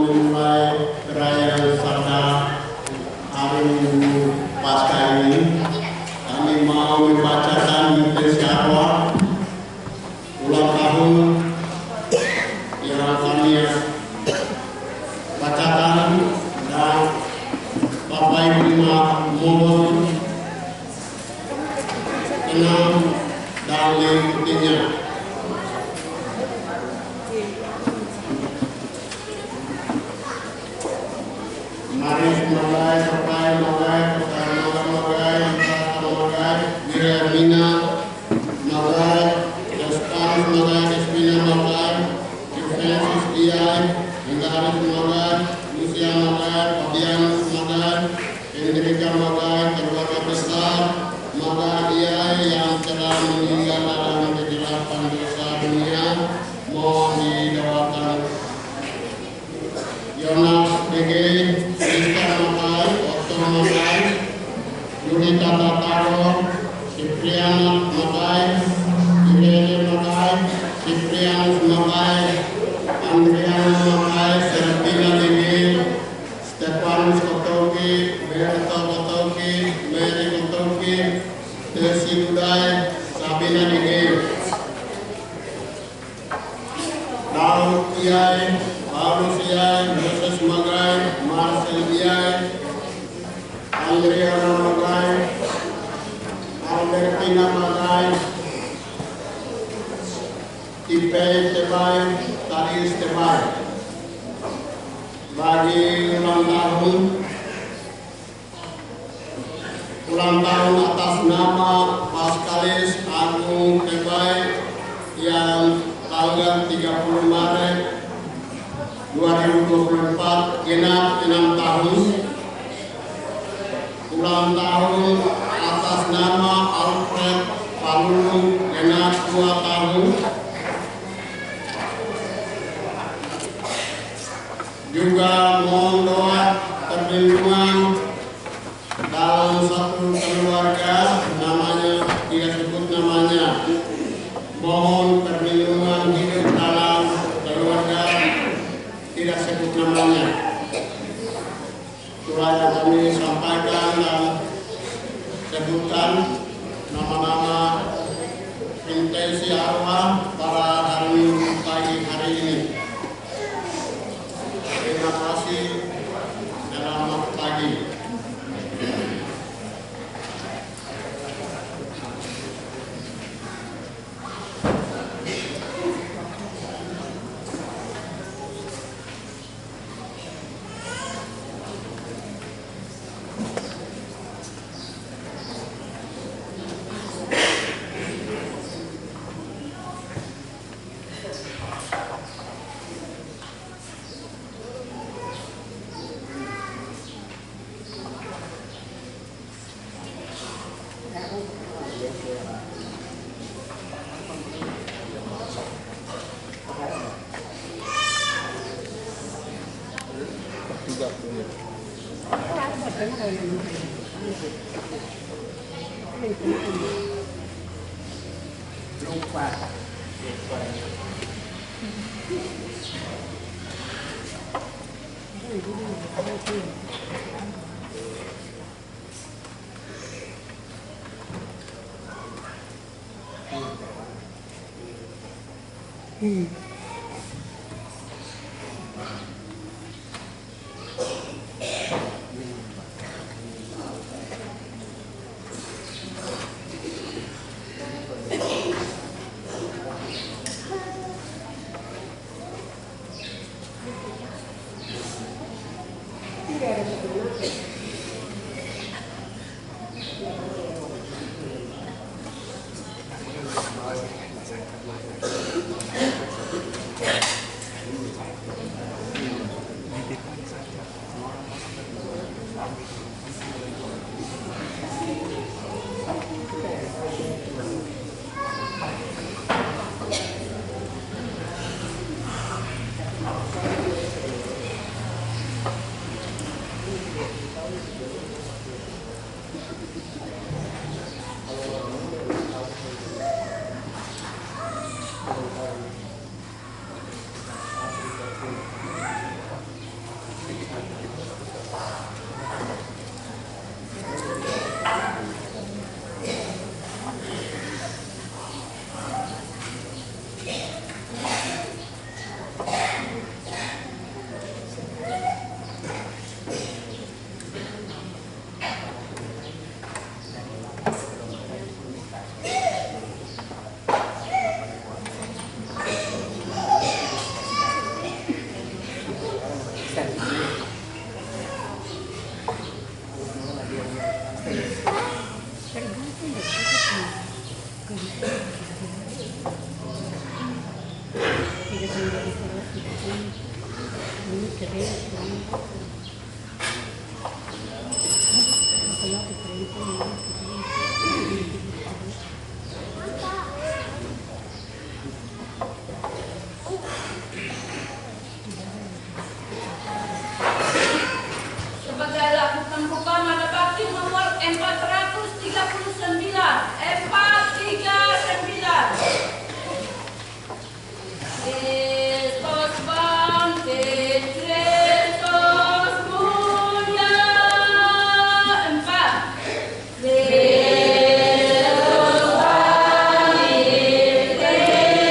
memulai perayaan Sabda hari Minggu Paskah ini, kami mau membacakan persiapan ulang tahun yang kami bacakan, dan Bapak Ibu mohon tenang dan mengikutinya. Mari mulai Wiremina Magai, Desparis Magai, Despina Magai, Francis Diai, Enggaris Magai, Lucia Magai, Fabianus Magai, Hendrika Magai, keluarga besar Magai Diai yang telah meninggal dalam kegelapan dosa dunia, mohon didoakan. Yonas DG, Krista Magai, Otto Magai, Yurita Tataro, Cipriana Magai, Irene Magai, Ciprianus Magai, Andriana Magai, Serpina DG, Stefanus Kotoki, Berta Kotoki, Mary Kotoki, Desi Budai, Sabina DG, Daud Iai, Paulus Iai, Moses Magai, Marcel Iai, Andriana Magai, Albertina Magai, Tipei Tebai, Taris Tebai. Bagi ulang tahun atas nama Paskalis Agung Tebai yang tanggal 30 Maret 2024 genap 6 tahun. Ulang tahun atas nama Alfred Palulung genap 2 tahun. Juga mohon doa perlindungan dalam satu keluarga, namanya tidak sebut namanya. Mohon perlindungan hidup dalam keluarga, tidak sebut namanya. Itulah yang kami sampaikan dan sebutkan nama-nama intensi arwah pada hari Minggu pagi hari ini. Terima kasih. Selamat pagi. Lupa. Sebagai lakukan bukan ada bakti nomor 439. 439. Kristus bangkit, Kristus mulia. 4. Kristus bangkit, Kristus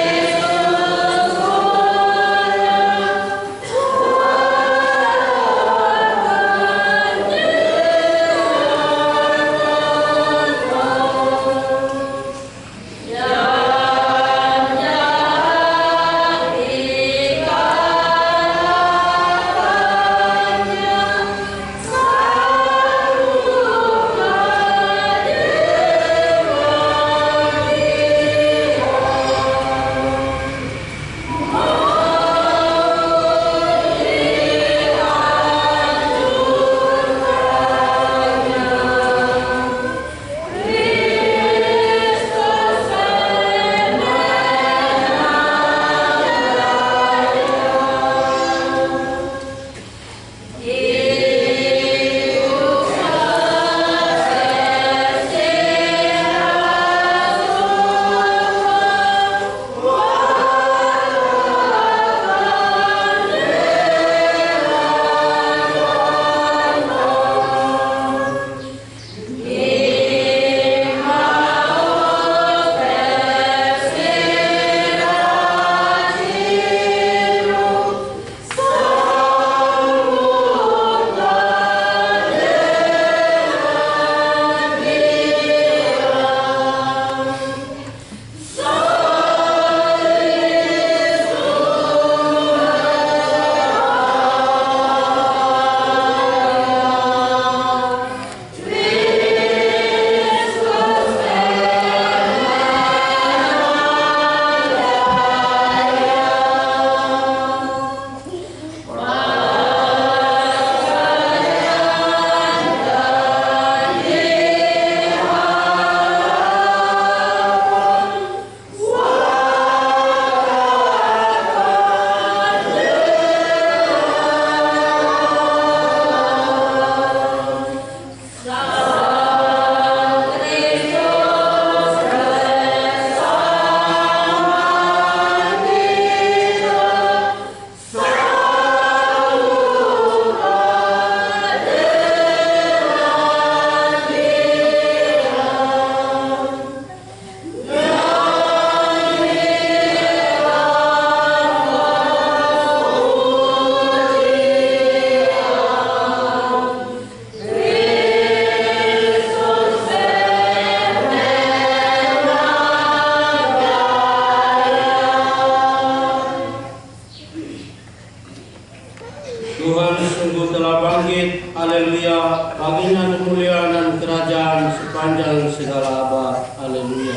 Tuhan sungguh telah bangkit, haleluya. Baginya kemuliaan dan kerajaan sepanjang segala abad, haleluya.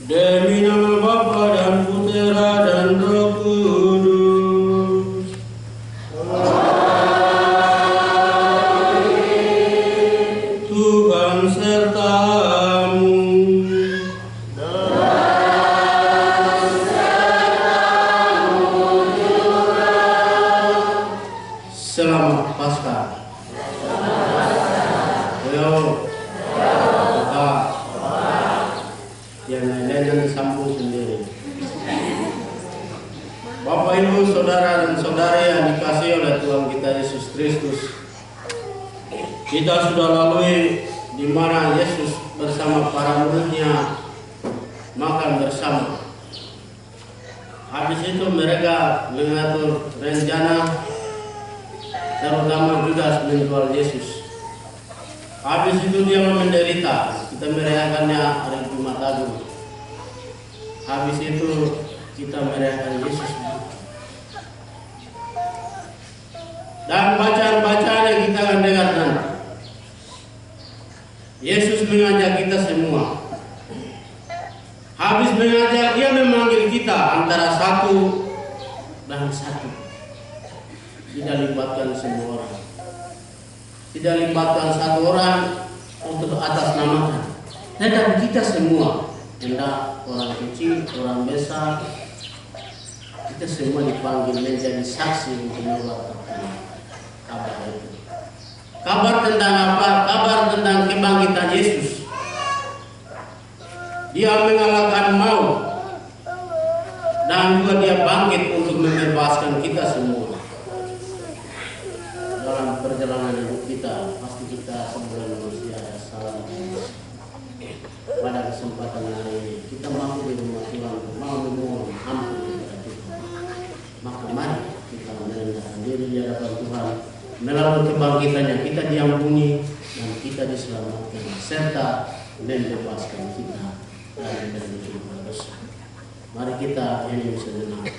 Demi nama Bapa dan Putera dan Roh Kudus. Tuhan sertamu. Selamat Paskah. Ayo, kita yang lain-lain sambung sendiri. Bapak, Ibu, Saudara dan Saudari yang dikasihi oleh Tuhan kita Yesus Kristus, kita sudah lalui di mana Yesus bersama para muridnya makan bersama. Habis itu mereka mengatur rencana, terutama Judas menjual Yesus. Habis itu dia menderita. Kita merayakannya hari Jumat Agung. Habis itu kita merayakan Yesus. Dan bacaan-bacaan yang kita akan dengar nanti. Yesus mengajak kita semua. Habis mengajak, dia memanggil kita antara satu dan satu. tidak libatkan semua orang, tidak libatkan satu orang untuk atas namakan. Dan kita semua, hendak orang kecil, orang besar, kita semua dipanggil menjadi saksi untuk mewartakan kabar itu. Kabar tentang apa? Kabar tentang kebangkitan Yesus. Dia mengalahkan maut dan juga dia bangkit untuk membebaskan kita semua. Dalam perjalanan hidup kita, pasti kita sebagai manusia ada salah. Pada kesempatan hari ini kita mampu di rumah Tuhan, mau memohon ampun kepada Tuhan. Maka mari kita merendahkan diri di hadapan Tuhan. Melalui kebangkitannya kita diampuni dan kita diselamatkan serta membebaskan kita dari kehidupan dosa. Mari kita nyanyi sejenak.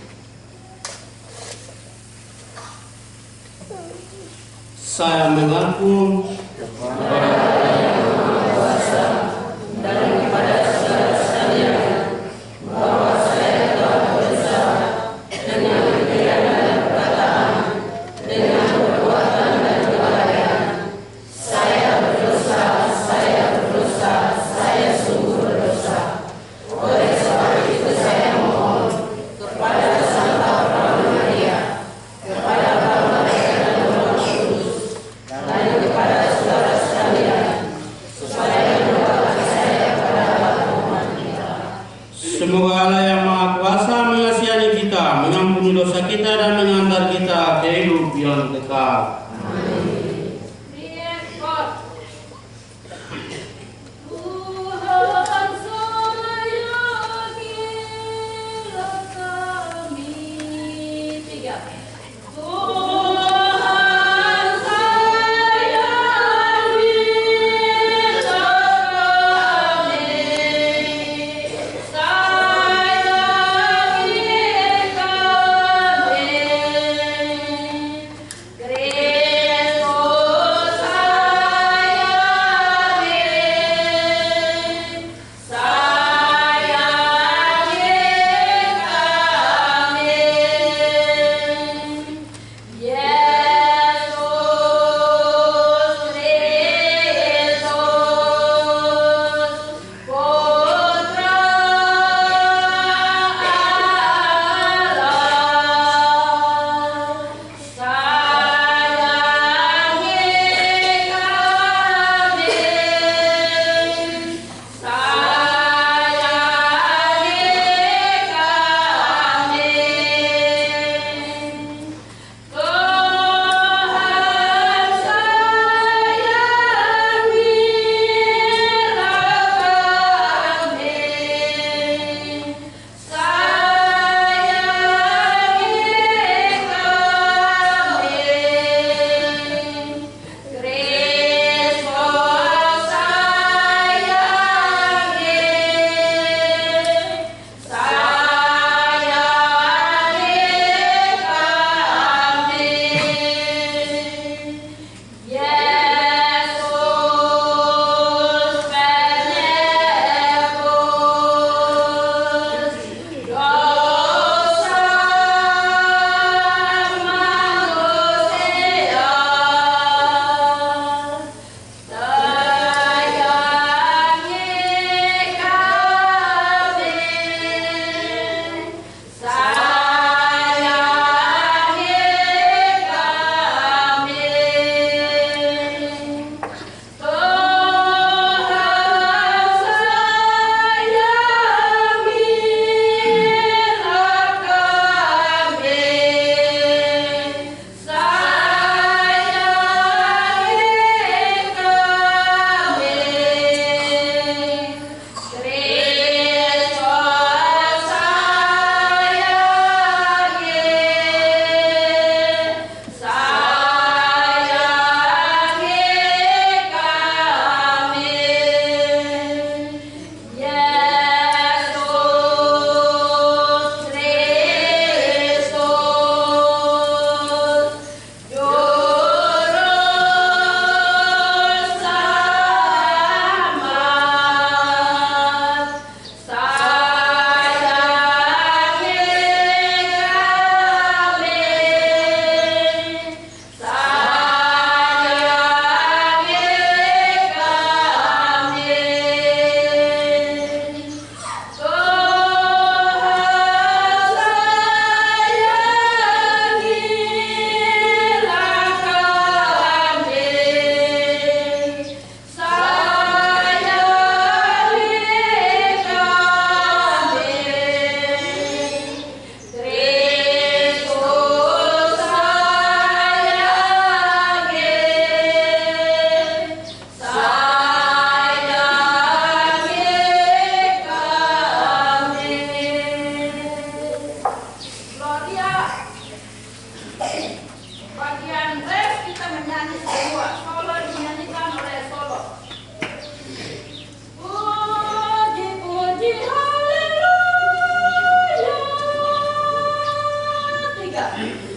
Saya mengaku daripada segala sekalian bahwa saya telah berdosa dengan pikiran dan perkataan, dengan perbuatan dan kelalaian. Saya berdosa, saya sungguh berdosa. Oleh sebab itu saya mohon kepada Santa Prabu Maria, kepada para malaikat dan Roh Kudus, dan kepada saudara sekalian, supaya mendoakan saya pada Allah Tuhan kita. semoga Allah yang Maha Kuasa mengasihani kita, mengampuni dosa kita dan mengantar kita ke hidup yang kekal. Gracias. Bagian rest kita menyanyi semua. Solo dinyanyikan oleh solo. Puji, puji, haleluya. 3.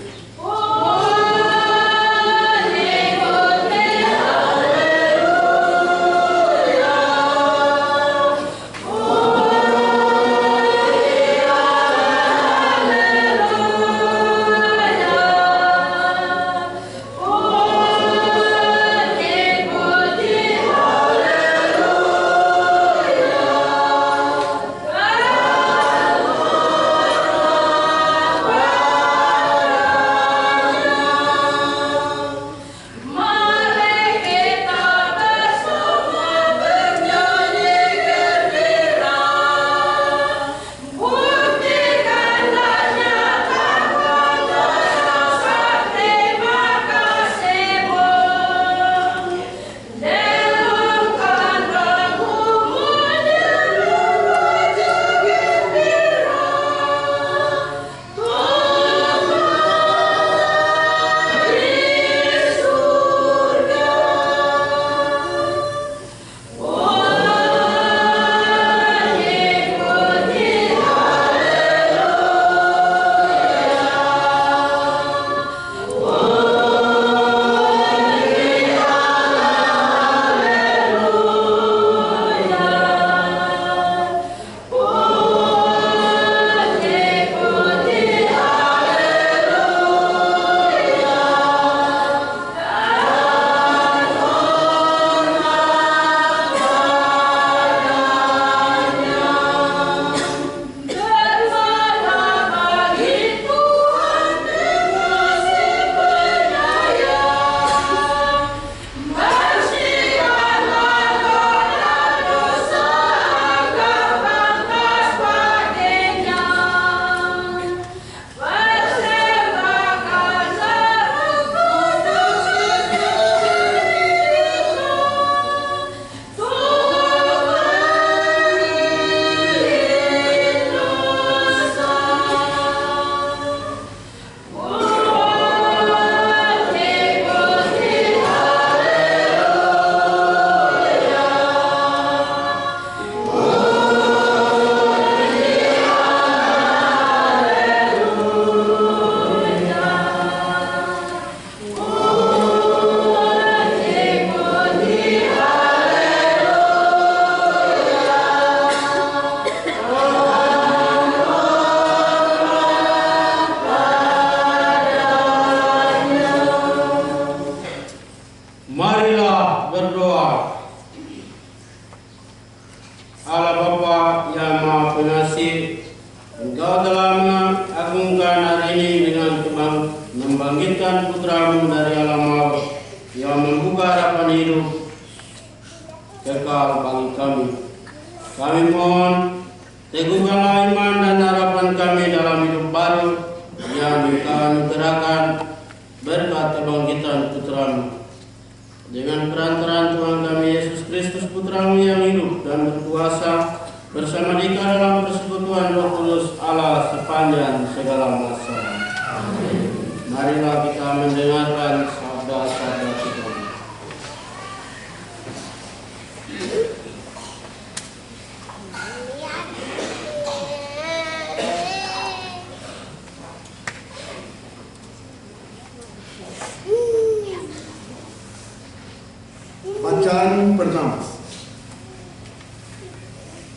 Bacaan pertama.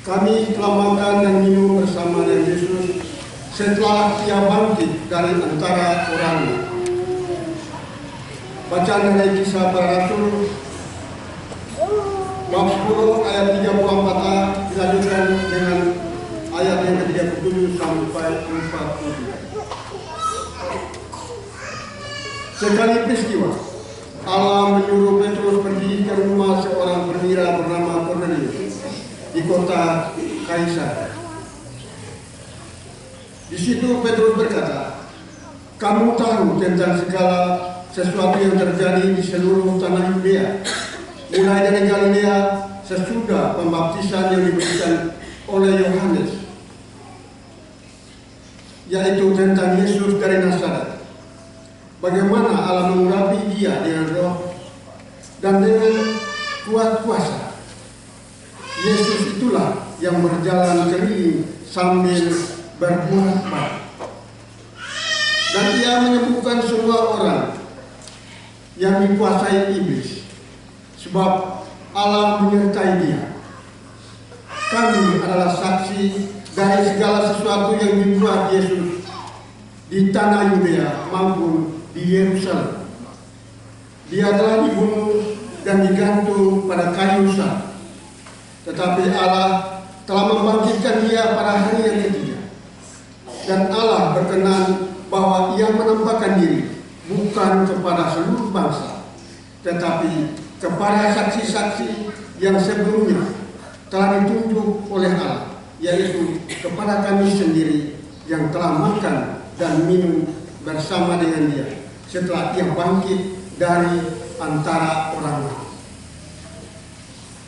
Kami telah makan dan minum bersama dengan Yesus setelah Ia bangkit dari antara orangnya. Bacaan dari Kisah Para Rasul bab 10 ayat 34a dilanjutkan dengan ayat yang ke-37 sampai 40. Sekali peristiwa, Allah menyuruh Petrus pergi ke rumah seorang perwira bernama Kornelius di kota Kaisar. Di situ Petrus berkata, "Kamu tahu tentang segala sesuatu yang terjadi di seluruh tanah Yudea, mulai dari Galilea sesudah pembaptisan yang diberikan oleh Yohanes, yaitu tentang Yesus dari Nazaret. bagaimana Allah mengurapi dia dengan roh dan dengan kuat kuasa. Yesus itulah yang berjalan keliling sambil berbolak-balik. Dan ia menyembuhkan semua orang yang dikuasai iblis, sebab Allah menyertai dia. Kami adalah saksi dari segala sesuatu yang dibuat Yesus di tanah Yudea maupun di Yerusalem. Dia telah dibunuh dan digantung pada kayu salib, tetapi Allah telah membangkitkan dia pada hari yang ketiga. Dan Allah berkenan bahwa ia menampakkan diri bukan kepada seluruh bangsa, tetapi kepada saksi-saksi yang sebelumnya telah ditunjuk oleh Allah, yaitu kepada kami sendiri yang telah makan dan minum bersama dengan dia setelah ia bangkit dari antara orang mati.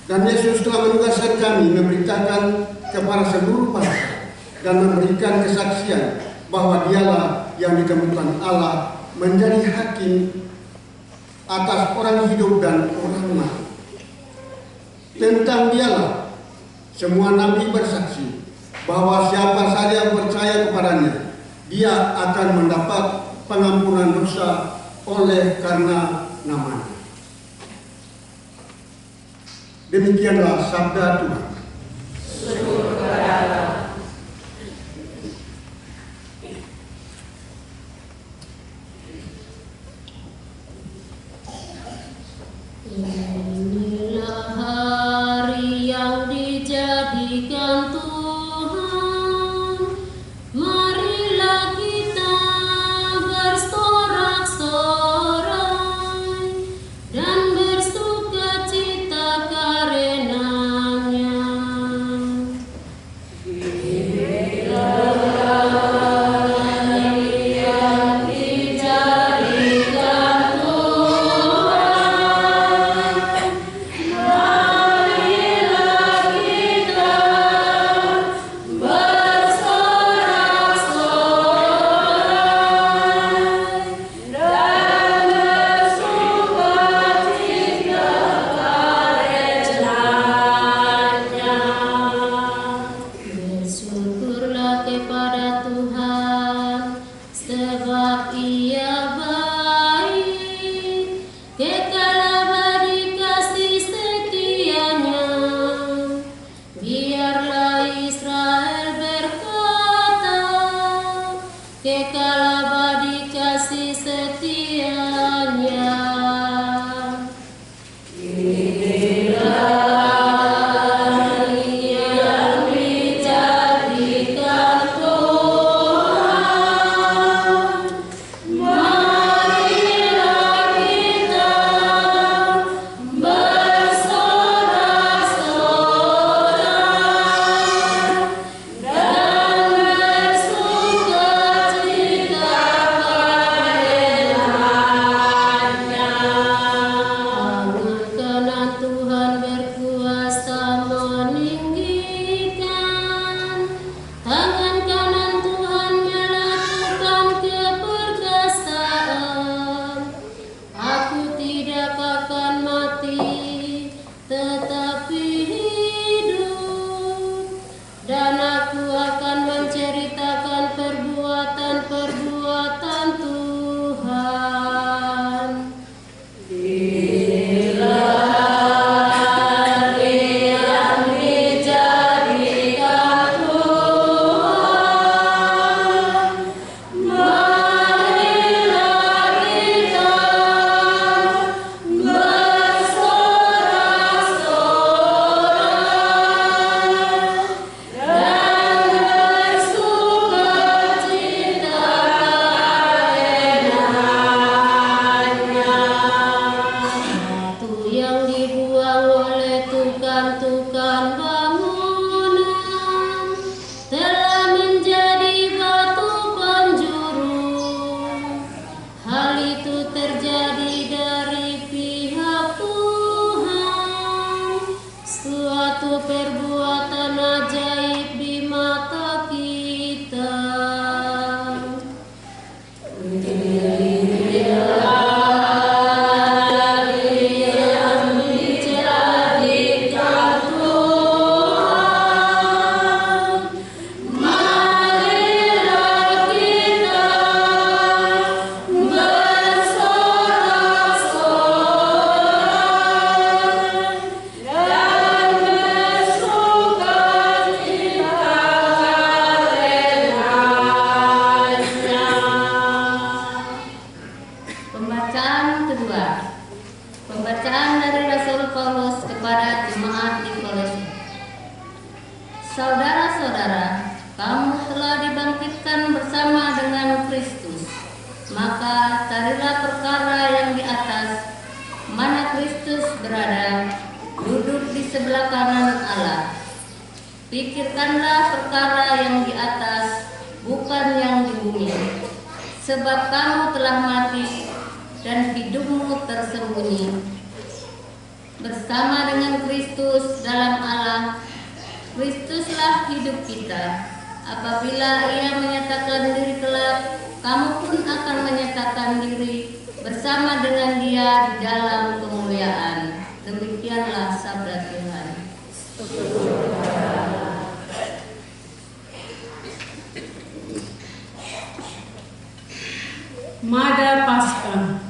Dan Yesus telah menugaskan kami memberitakan kepada seluruh bangsa dan memberikan kesaksian bahwa dialah yang ditemukan Allah menjadi hakim atas orang hidup dan orang mati. Tentang dialah semua nabi bersaksi bahwa siapa saja yang percaya kepadanya, dia akan mendapat pengampunan dosa oleh karena namanya. Demikianlah sabda Tuhan. Syukur kepada Allah. Inilah hari yang dijadikan Tuhan, marilah kita bersorak-sorai dan bersukacita karenanya. Bacaan kedua. Pembacaan dari Rasul Paulus kepada jemaat di Kolose. Saudara-saudara, kamu telah dibangkitkan bersama dengan Kristus. Maka carilah perkara yang di atas, mana Kristus berada, duduk di sebelah kanan Allah. Pikirkanlah perkara yang di atas, bukan yang di bumi. Sebab kamu telah mati dan hidupmu tersembunyi bersama dengan Kristus dalam Allah. Kristuslah hidup kita. Apabila Ia menyatakan diri kelak, kamu pun akan menyatakan diri bersama dengan Dia di dalam kemuliaan. Demikianlah sabda Tuhan. Mada Paskah.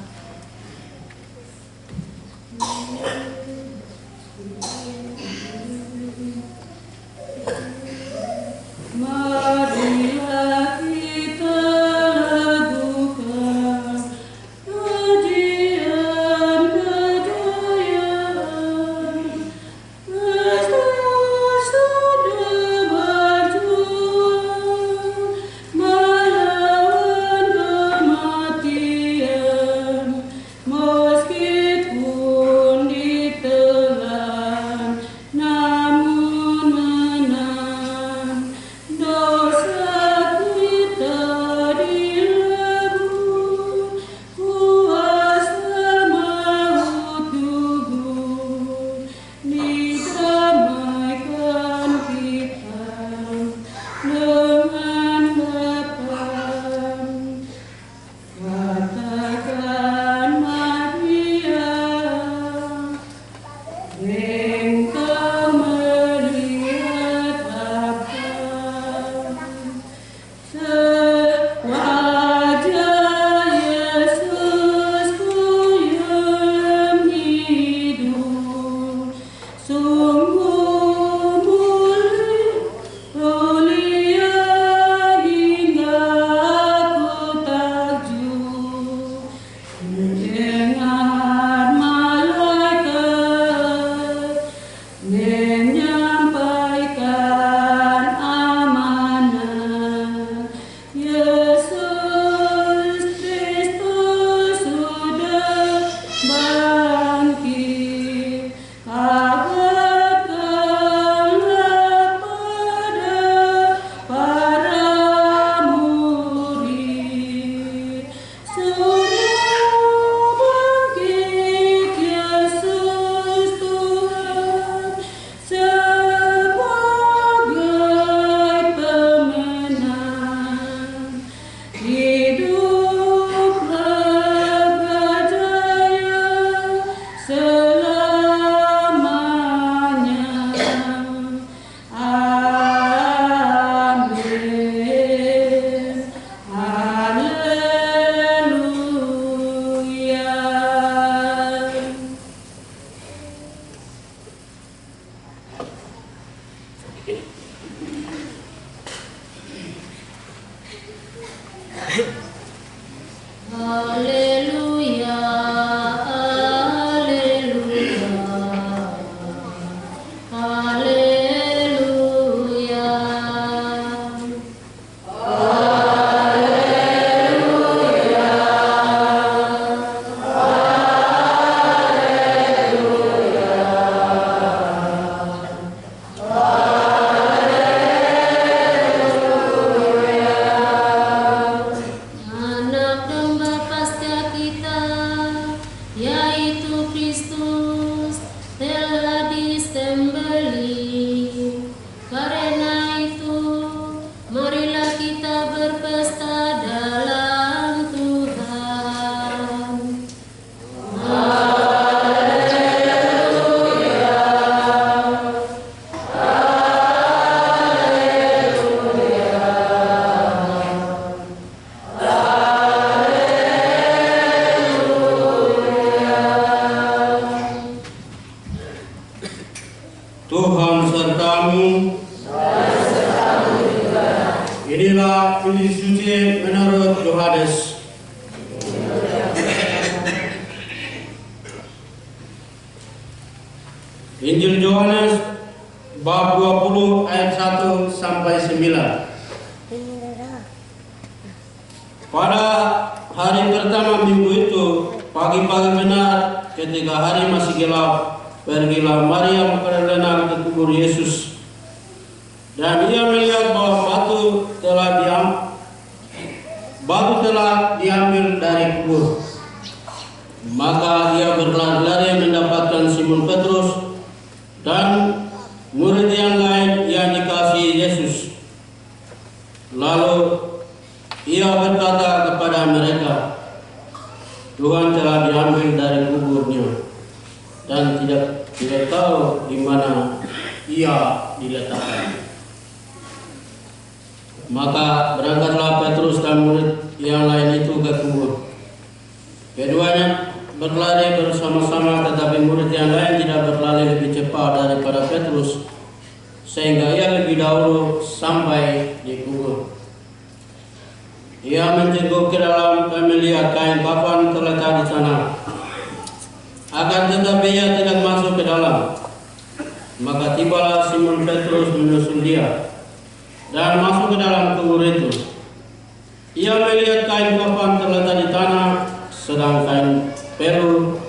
Marilah kita lakukan pujian kejayaan, Kristus sudah berjuang melawan kematian, meskipun ditelan namun menang. Dosa kita dilebur, kuasa maut gugur, didamaikan kita dengan Bapa. Katakan Maria, engkau melihat apa? Wajah Yesusku yang hidup, sungguh mulia hingga aku takjub. Mendengar malaikat menyampaikan amanah, Yesus Kristus sudah bangkit. Kabarkanlah pada para murid, sudah bangkit Yesus Tuhan sebagai pemenang. Hiduplah berjaya selamanya. Amin. Haleluya. Haleluya, haleluya, haleluya. Anak domba Paskah kita, yaitu Kristus, telah disembelih. Karena itu, marilah kita berpesta dalam Tuhan. Tuhan sertamu. Inilah Injil suci menurut Yohanes. Injil Yohanes bab 20 ayat 1 sampai 9. Pada hari pertama minggu itu, pagi-pagi benar, ketika hari masih gelap, pergilah Maria Magdalena ke kubur Yesus. Dan ia melihat bahwa batu telah diambil dari kubur. Maka ia berlari-lari mendapatkan Simon Petrus dan murid yang lain yang dikasihi Yesus. Lalu ia berkata kepada mereka, Tuhan telah diambil dari kuburnya dan tidak tahu di mana ia diletakkan. Maka berangkatlah Petrus dan murid yang lain itu ke kubur. Keduanya berlari bersama-sama, tetapi murid yang lain tidak berlari lebih cepat daripada Petrus, sehingga ia lebih dahulu sampai di kubur. Ia menjenguk ke dalam dan melihat kain kafan terletak di sana. Akan tetapi ia tidak masuk ke dalam. Maka tibalah Simon Petrus menyusul dia dan masuk ke dalam kubur itu. Ia melihat kain kafan terletak di tanah, sedang kain peru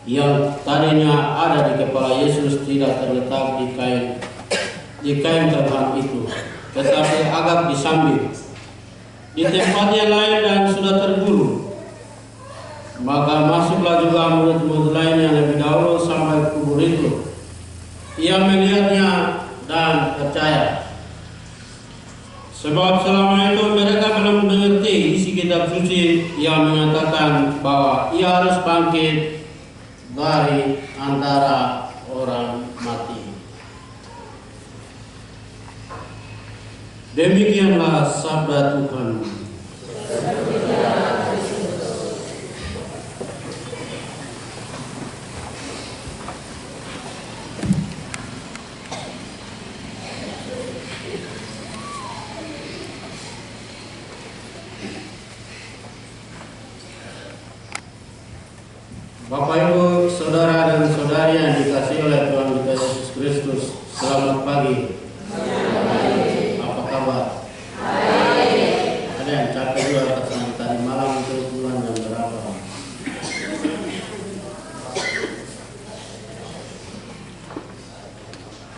yang tadinya ada di kepala Yesus tidak terletak di kain kafan itu, tetapi agak disambil di tempat yang lain dan sudah tergulung. Maka masuklah juga murid-murid lain yang lebih dahulu sampai kubur itu. Ia melihatnya dan percaya. Sebab selama itu mereka belum mengerti isi kitab suci yang mengatakan bahwa ia harus bangkit dari antara orang mati. Demikianlah sabda Tuhan. Bapak Ibu, saudara dan saudari yang dikasihi oleh Tuhan kita Yesus Kristus, selamat pagi. Apa kabar? Ada yang capek juga kesan tadi malam itu bulan jam berapa?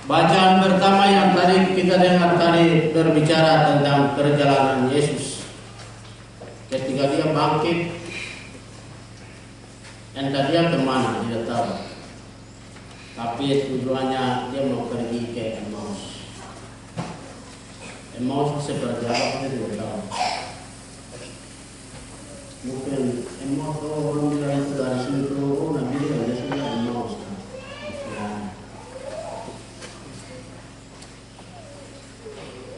Bacaan pertama yang tadi kita dengar tadi berbicara tentang perjalanan Yesus ketika dia bangkit. Entah dia kemana, tidak tahu. Tapi tujuannya dia mau pergi ke Emmaus. Emmaus seperti apa kita tidak tahu. Mungkin Emmaus orang bilang itu dari sini ke Nabi dia sudah Emmaus.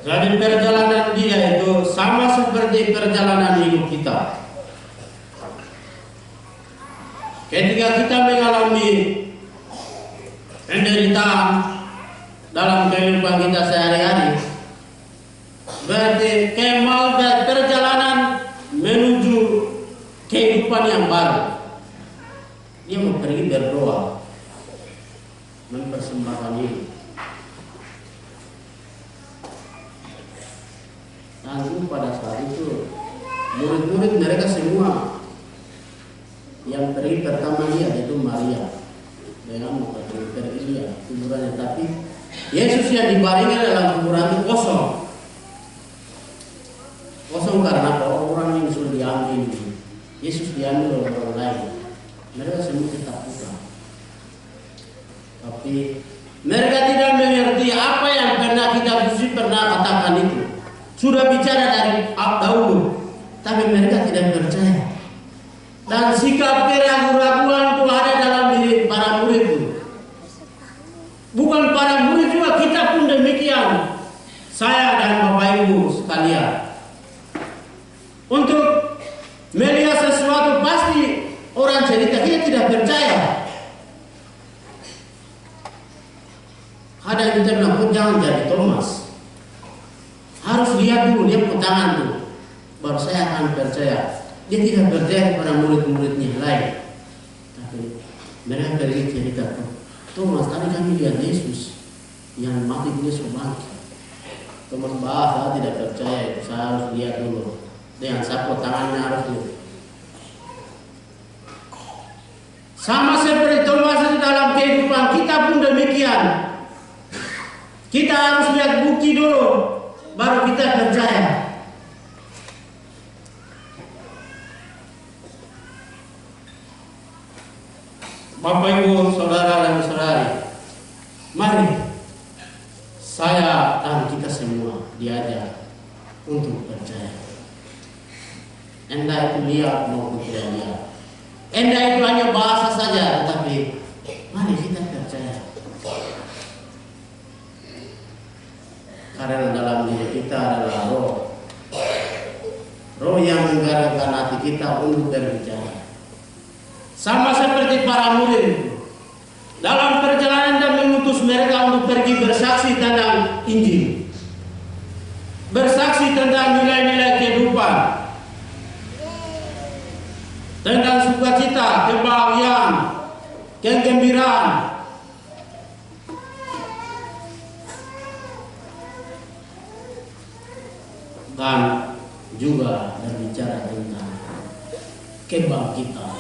Jadi perjalanan dia itu sama seperti perjalanan hidup kita. Ketika kita mengalami penderitaan dalam kehidupan kita sehari-hari, berarti kemal dan perjalanan menuju kehidupan yang baru. Dia mau pergi berdoa, mempersembahkan diri. Dan pada saat itu murid-murid mereka semua yang pergi pertama dia itu Maria dengan pergi dia kuburannya, tapi Yesus yang dibaringkan dalam kuburan itu kosong karena orang yang sudah diambil. Yesus diambil oleh orang lain. Mereka semua tetap buka, tapi mereka tidak mengerti apa yang pernah kita pernah katakan itu. Sudah bicara dari dahulu, tapi mereka tidak percaya. Dan sikap keraguan-raguan itu ada dalam diri para murid itu. Bukan para murid juga, kita pun demikian. Saya dan Bapak Ibu sekalian. Untuk melihat sesuatu pasti orang cerita, kita tidak percaya. Ada yang kita bilang, jangan jadi Thomas. Harus lihat dulu dia tangan tuh, baru saya akan percaya. Dia tidak percaya kepada murid-muridnya lain. Tapi mereka pergi cerita tuh, Thomas, tadi kami lihat Yesus yang mati kemudian bangkit. Thomas bahasa tidak percaya, itu saya harus lihat dulu. Dengan sapu tangannya harus lihat. Sama seperti Thomas itu dalam kehidupan kita pun demikian. Kita harus lihat bukti dulu, baru kita percaya. Bapak Ibu, saudara dan saudari, mari saya dan kita semua diajak untuk percaya. Entah itu lihat maupun tidak lihat, entah itu hanya bahasa saja, tetapi mari kita percaya. Karena dalam diri kita adalah roh yang menggerakkan hati kita untuk berbicara. Sama seperti para murid dalam perjalanan dan mengutus mereka untuk pergi bersaksi tentang Injil, bersaksi tentang nilai-nilai kehidupan, tentang sukacita, kebahagiaan, kegembiraan. Dan juga berbicara tentang kebangkitan.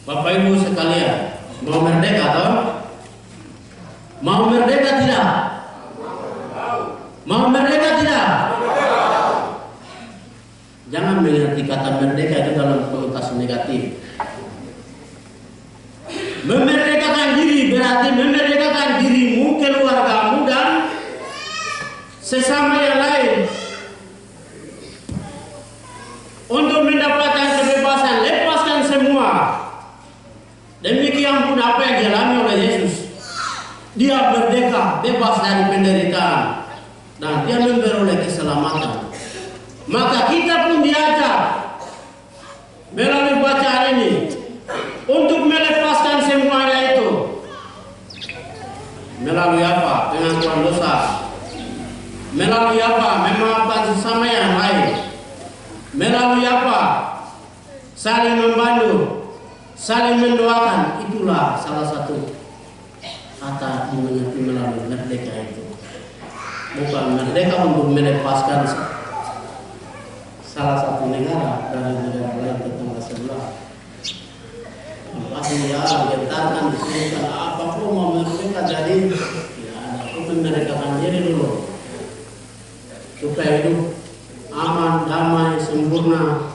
Bapak Ibu sekalian, mau merdeka toh? Mau merdeka tidak? Mau merdeka tidak? Jangan mengerti kata merdeka itu dalam konotasi negatif. Memerdekakan diri berarti memerdekakan dirimu, keluargamu, dan sesama yang lain untuk mendapatkan kebebasan. Lepaskan semua. Demikian pun apa yang dialami oleh Yesus. Dia merdeka, bebas dari penderitaan, dan dia memperoleh keselamatan. Maka kita pun diajak melalui bacaan ini untuk melepaskan semuanya itu. Melalui apa? Pengakuan dosa. Melalui apa? Memaafkan sesama yang lain. Melalui apa? Saling membantu, saling mendoakan. Itulah salah satu kata mengerti melalui merdeka itu. Bukan merdeka untuk melepaskan salah satu negara dari negara lain tetangga sebelah. Pasti ya gentarkan disebutkan apapun mau merdeka, jadi ya aku memerdekakan diri dulu supaya hidup aman, damai, sempurna.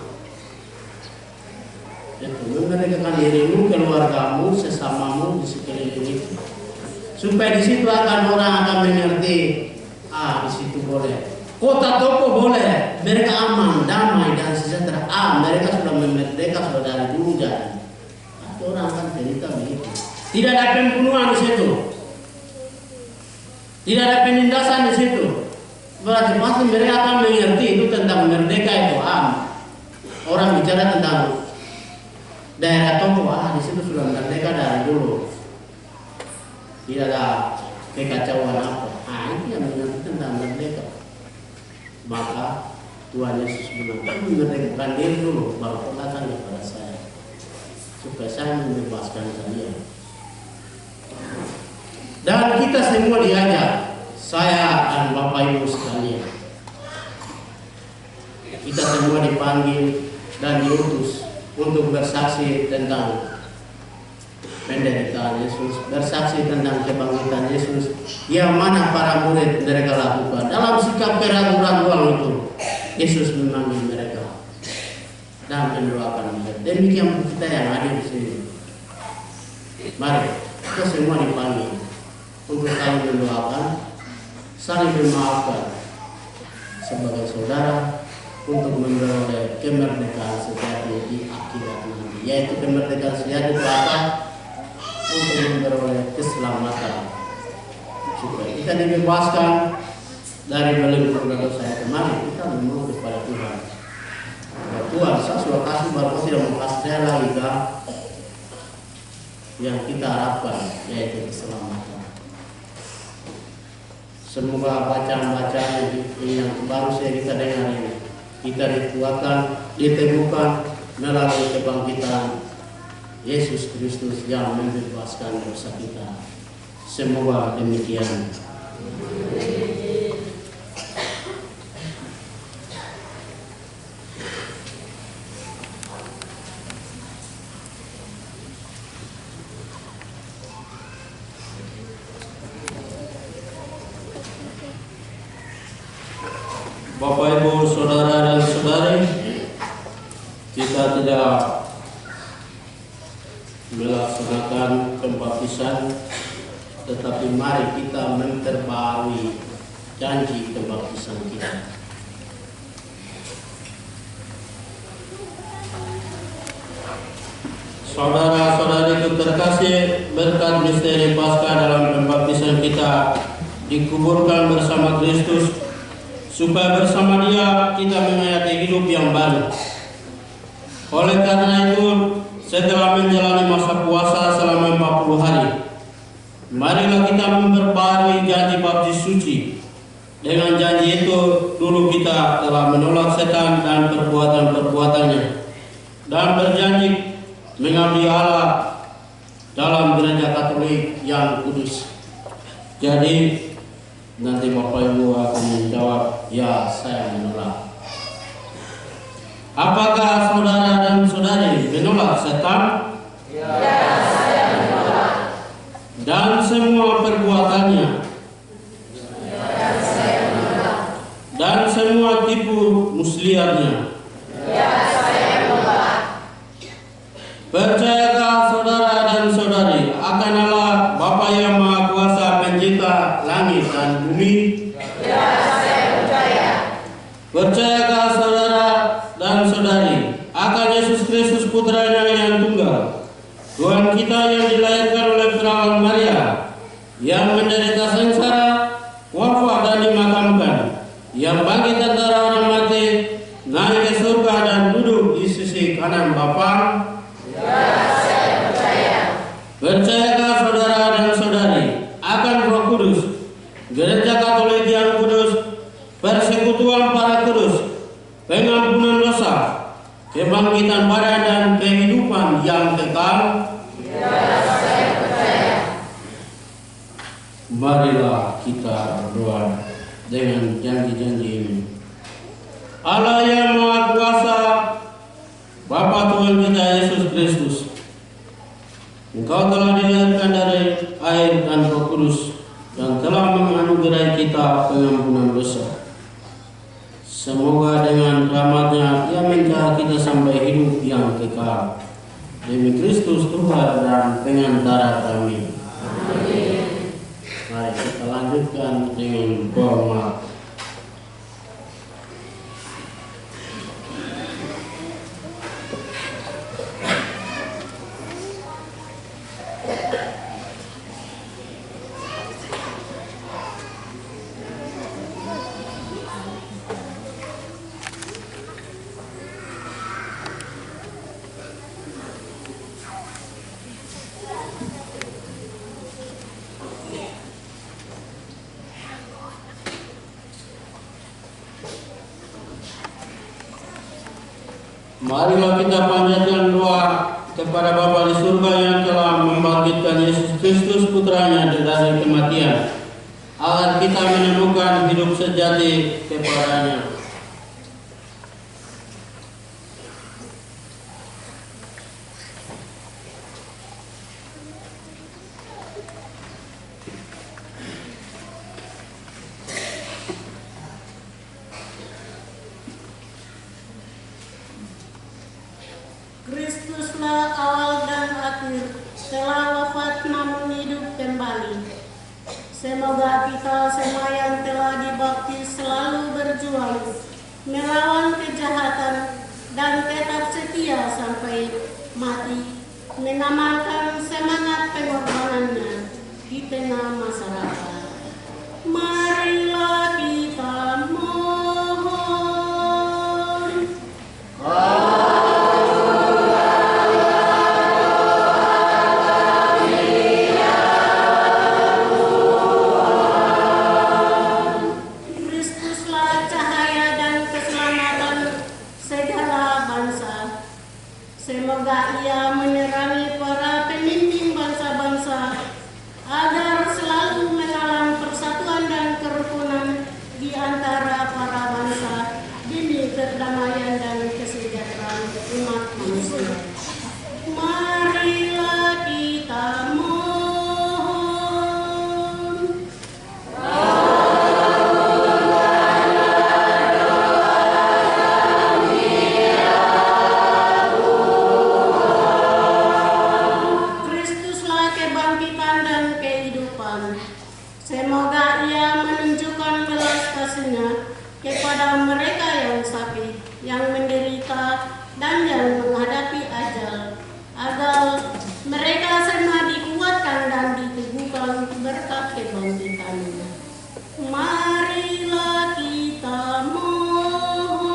Itu memerdekakan dirimu, keluargamu, sesamamu di sekeliling itu. Supaya di situ orang akan mengerti, di situ boleh. Kota toko boleh, mereka aman, damai, dan sejahtera. Mereka sudah memerdeka, sudah dari dulu jadi. Orang akan cerita begitu. Tidak ada pembunuhan di situ, tidak ada penindasan di situ. Berarti pasti mereka akan mengerti itu tentang merdeka itu. Orang bicara tentang daerah toko, di situ sudah merdeka dari dulu. Tidak ada kekacauan apa. Itu yang mengerti tentang merdeka. Maka Tuhan Yesus bilang, merdekakan diri dulu, baru katakan kepada saya, supaya saya membebaskan kalian. Dan kita semua diajak, saya dan Bapak Ibu sekalian, kita semua dipanggil dan diutus untuk bersaksi tentang penderitaan Yesus, bersaksi tentang kebangkitan Yesus yang mana para murid mereka lakukan. Dalam sikap keraguan-raguan itu, Yesus memanggil mereka dan mendoakan mereka. Demikian kita yang hadir di sini. Mari kita semua dipanggil untuk saling mendoakan, saling memaafkan sebagai saudara untuk memperoleh kemerdekaan sejati di akhirat nanti. Yaitu kemerdekaan sejati itu apa? Untuk memperoleh keselamatan, supaya kita dibebaskan dari belenggu dosa yang kemarin. Kita memohon kepada Tuhan, Tuhan, saya sudah kasih, baru kau tidak mau kasih saya lagi kah? Yang kita harapkan yaitu keselamatan. Semoga bacaan-bacaan yang baru saja kita dengar ini, kita dikuatkan, diteguhkan melalui kebangkitan Yesus Kristus yang membebaskan dosa kita. Semoga demikian. Bapak, Ibu, Saudara dan Saudari, kita tidak melaksanakan pembaptisan, tetapi mari kita memperbarui janji pembaptisan kita. Saudara-saudariku terkasih, berkat misteri Paskah dalam pembaptisan kita dikuburkan bersama Kristus, supaya bersama Dia kita menghayati hidup yang baru. Oleh karena itu, setelah menjalani masa puasa selama 40 hari, marilah kita memperbarui janji baptis suci. Dengan janji itu, dulu kita telah menolak setan dan perbuatan-perbuatannya, dan berjanji mengabdi Allah dalam gereja Katolik yang kudus. Jadi, nanti Bapak Ibu akan menjawab, ya saya menolak. Apakah saudara dan saudari menolak setan? Ya, saya menolak. Dan semua perbuatannya? Ya, saya menolak. Dan semua tipu muslihatnya? Ya, saya menolak. Percayakah saudara dan saudari akan Allah Bapa yang Maha Kuasa, Pencipta langit dan bumi? Ya, saya percaya. Percayakah saudara dan saudari akan Yesus Kristus Putranya yang tunggal, Tuhan kita yang dilahirkan oleh perawan Maria, yang menderita sengsara, wafat dan dimakamkan, yang bangkit antara orang mati, naik ke surga dan duduk di sisi kanan Bapa? Ya, saya percaya. Percayakah saudara dan saudari akan Roh Kudus, Gereja Katolik yang kudus, persekutuan para kudus, pengampunan dosa, kebangkitan badan dan kehidupan yang kekal? Ya, saya percaya. Marilah kita berdoa dengan janji-janji ini. Allah yang Maha Kuasa, Bapa Tuhan kita Yesus Kristus, Engkau telah dilahirkan dari air dan Roh Kudus dan telah menganugerahi kita pengampunan dosa. Semoga dengan rahmat-Nya Ia mencari kita sampai hidup yang kekal. Demi Kristus Tuhan dan pengantara kami. Amin. Mari kita lanjutkan dengan doa. Marilah kita panjatkan doa kepada Bapa di surga yang telah membangkitkan Yesus Kristus Putranya dari kematian, agar kita menemukan hidup sejati kepadanya. Kristuslah awal dan akhir, telah wafat namun hidup kembali. Semoga kita semua yang telah dibaptis selalu berjuang melawan kejahatan dan tetap setia sampai mati, mengamalkan semangat pengorbanannya di tengah masyarakat. Marilah kita mohon. Semoga Semoga Ia menerangi para pemimpin bangsa-bangsa agar selalu mengalang persatuan dan kerukunan di antara para bangsa demi perdamaian dan kesejahteraan umat manusia. Marilah kita mohon. Kristuslah kebangkitan dan kehidupan. Semoga Ia menunjukkan belas kasih-Nya kepada mereka yang sakit, yang menderita, dan yang menghadapi ajal, agar mereka semua dikuatkan dan diteguhkan berkat kebangkitan-Nya. Marilah kita mohon.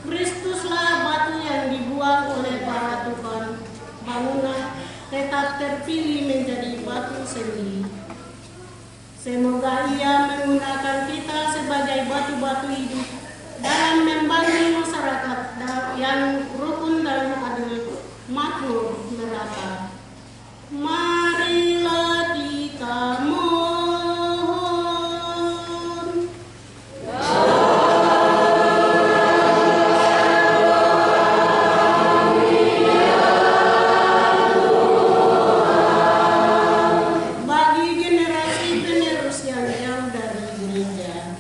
Kristuslah batu yang dibuang oleh para tukang bangunan tetap terpilih menjadi batu sendiri. Semoga Ia menggunakan kita sebagai batu-batu hidup dalam membangun masyarakat yang rukun dan adil, makmur, merata. Marilah kita mohon. Bagi generasi penerus yang jauh dari gereja,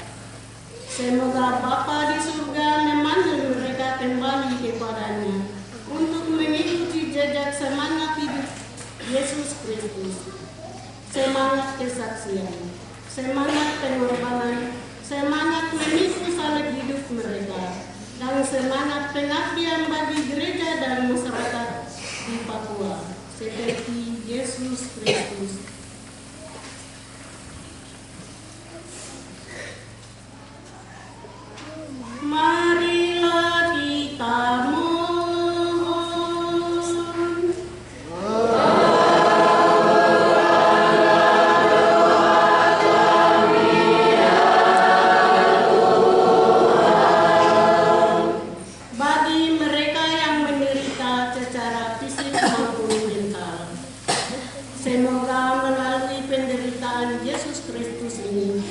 semoga Bapa di surga memanggil mereka kembali kepada-Nya untuk mengikuti jejak semangat hidup Yesus Kristus, semangat kesaksian, semangat pengorbanan, semangat memikul salib hidup mereka, dan semangat pengabdian bagi gereja dan masyarakat di Papua, seperti Yesus Kristus. Marilah kita mohon. Bagi mereka yang menderita secara fisik maupun mental, semoga melalui penderitaan Yesus Kristus ini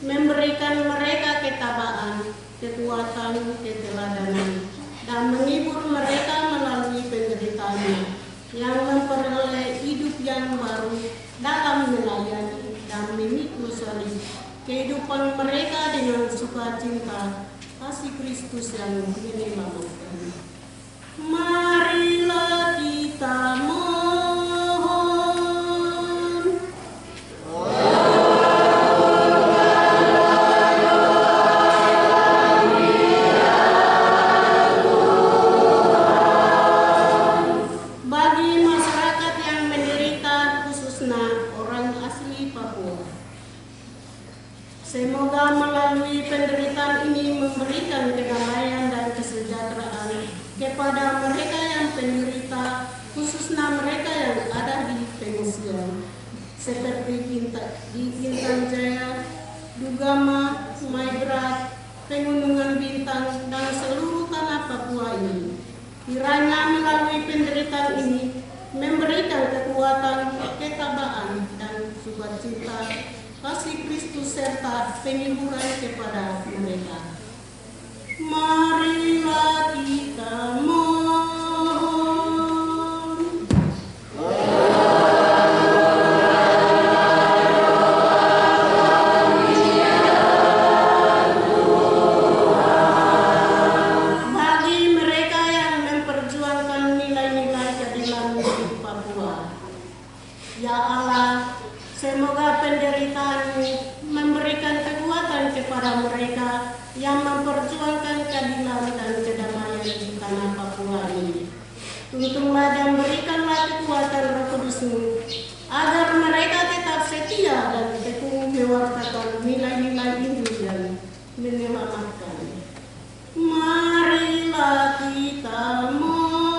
memberikan mereka ketabaan, kekuatan, keteladanan, dan menghibur mereka melalui penderitaannya, yang memperoleh hidup yang baru dalam melayani dan memikul salib kehidupan mereka dengan sukacita kasih Kristus yang menyelamatkan. Marilah kita mohon. Bagi masyarakat yang menderita, khususnya orang asli Papua, semoga melalui penderitaan ini memberikan kedamaian dan kesejahteraan kepada mereka yang penderita, khususnya mereka yang ada di pengungsian, seperti di Intan Jaya, Dugama, Maibrat, Pegunungan Bintang, dan seluruh tanah Papua ini. Kiranya melalui penderitaan ini memberikan kekuatan, ketabaan, dan sukacita kasih Kristus serta penghiburan kepada mereka. Marilah kita mohon. Bagi mereka yang memperjuangkan nilai-nilai keadilan di Papua, ya Allah, semoga penderitaan memberikan kekuatan kepada mereka yang memperjuangkan keadilan dan kedamaian di tanah Papua ini. Tuntunglah dan berikanlah kekuatan Roh Kudus-Mu agar mereka tetap setia dan teguh mewartakan nilai-nilai hidup yang menyelamatkan. Marilah kita mohon.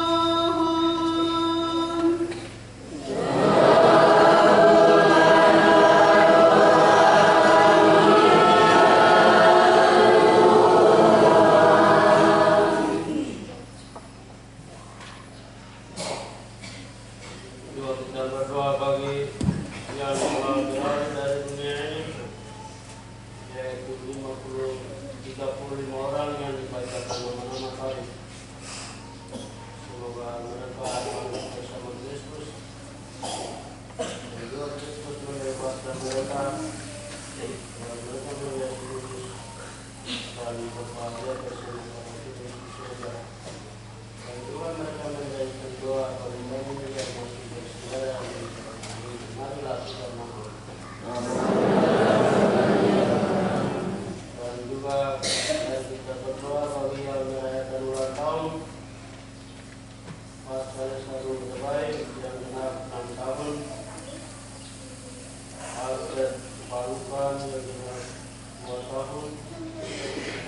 kita berdoa bagi yang berada dari dunia ini, yaitu 35 orang yang dibacakan nama-nama kami. Semoga mereka akan bersama Kristus dan juga Kristus membebaskan mereka dan mereka menjadi kudus dan berbahagia bersama Kristus di surga. Dan juga mereka menjadikan doa bagi kami yang masih bersaudara di marilah kita mohon. Dan juga kita berdoa bagi yang merayakan ulang tahun Pak Sadu terbaik yang genap 6 tahun, Alfred Palukan yang genap 2 tahun.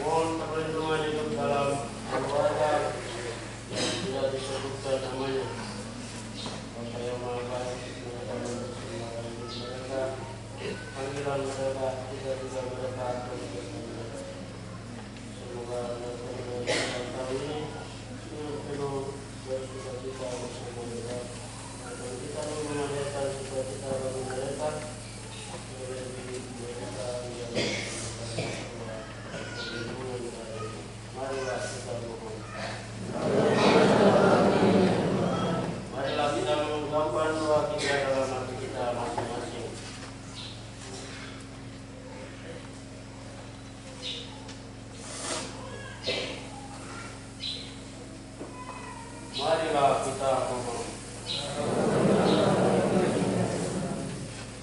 Mohon perlindungan hidup dalam keluarga yang tidak disebutkan namanya. Bapak yang Maha Baik, mereka mempersembahkan hidup mereka, panggilan mereka, juga mereka akan mereka. Semoga mereka menjalankan tahun ini dengan penuh bersukacita bersama mereka. Dan kita memanjakan sukacita bagi mereka, lebih mereka yang perlindungan dari. Marilah kita mohon. Marilah kita mengungkapkan doa kita dalam hati kita masing-masing. Marilah kita mohon.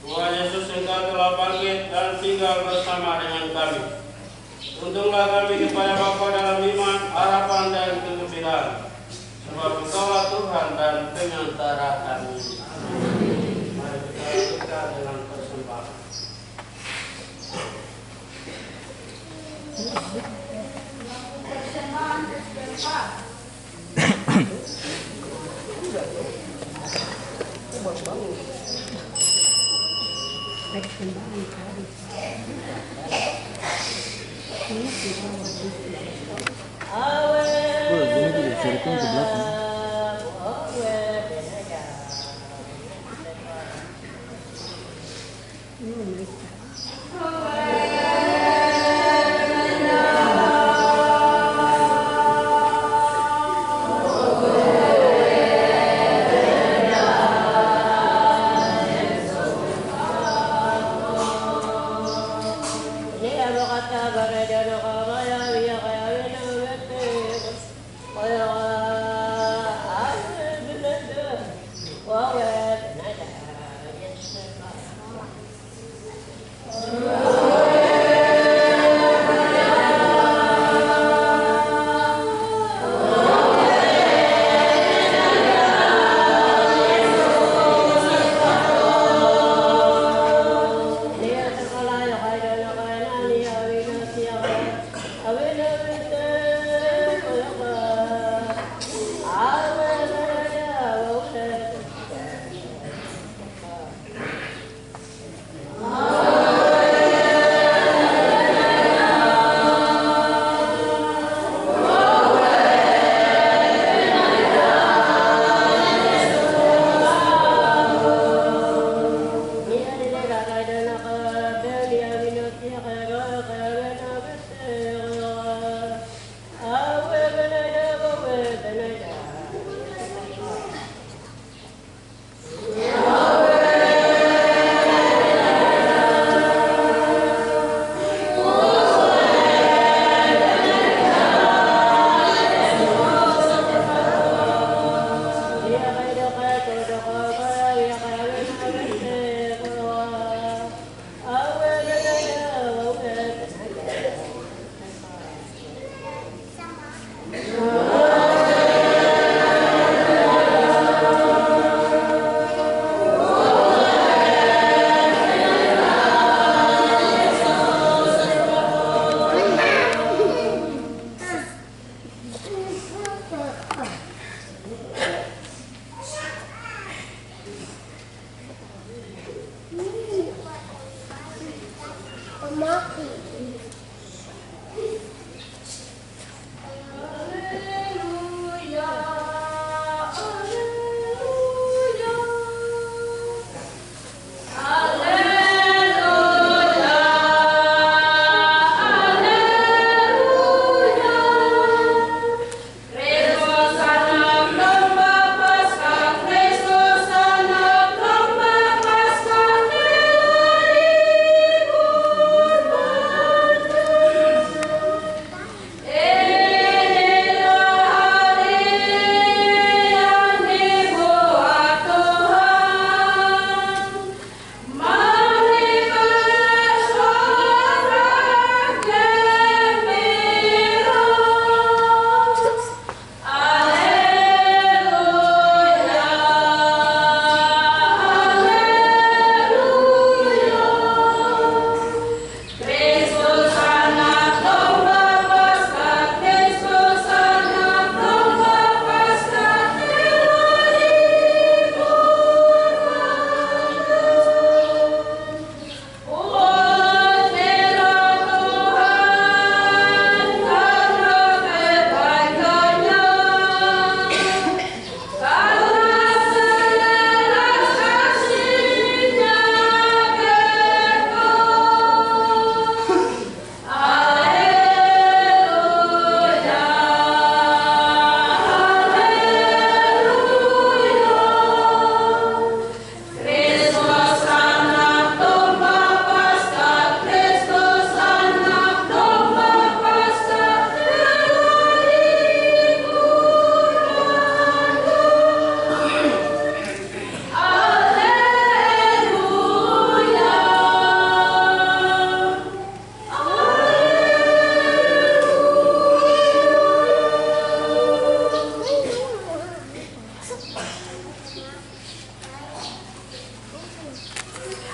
Tuhan Yesus, Engkau telah bangkit dan tinggal bersama dengan kami. Tuntunlah kami kepada Bapa dalam iman, harapan dan kegembiraan. Sebab Engkaulah Tuhan dan pengantara kami. Mari kita lanjutkan dengan persembahan. Persembahan bersedekah.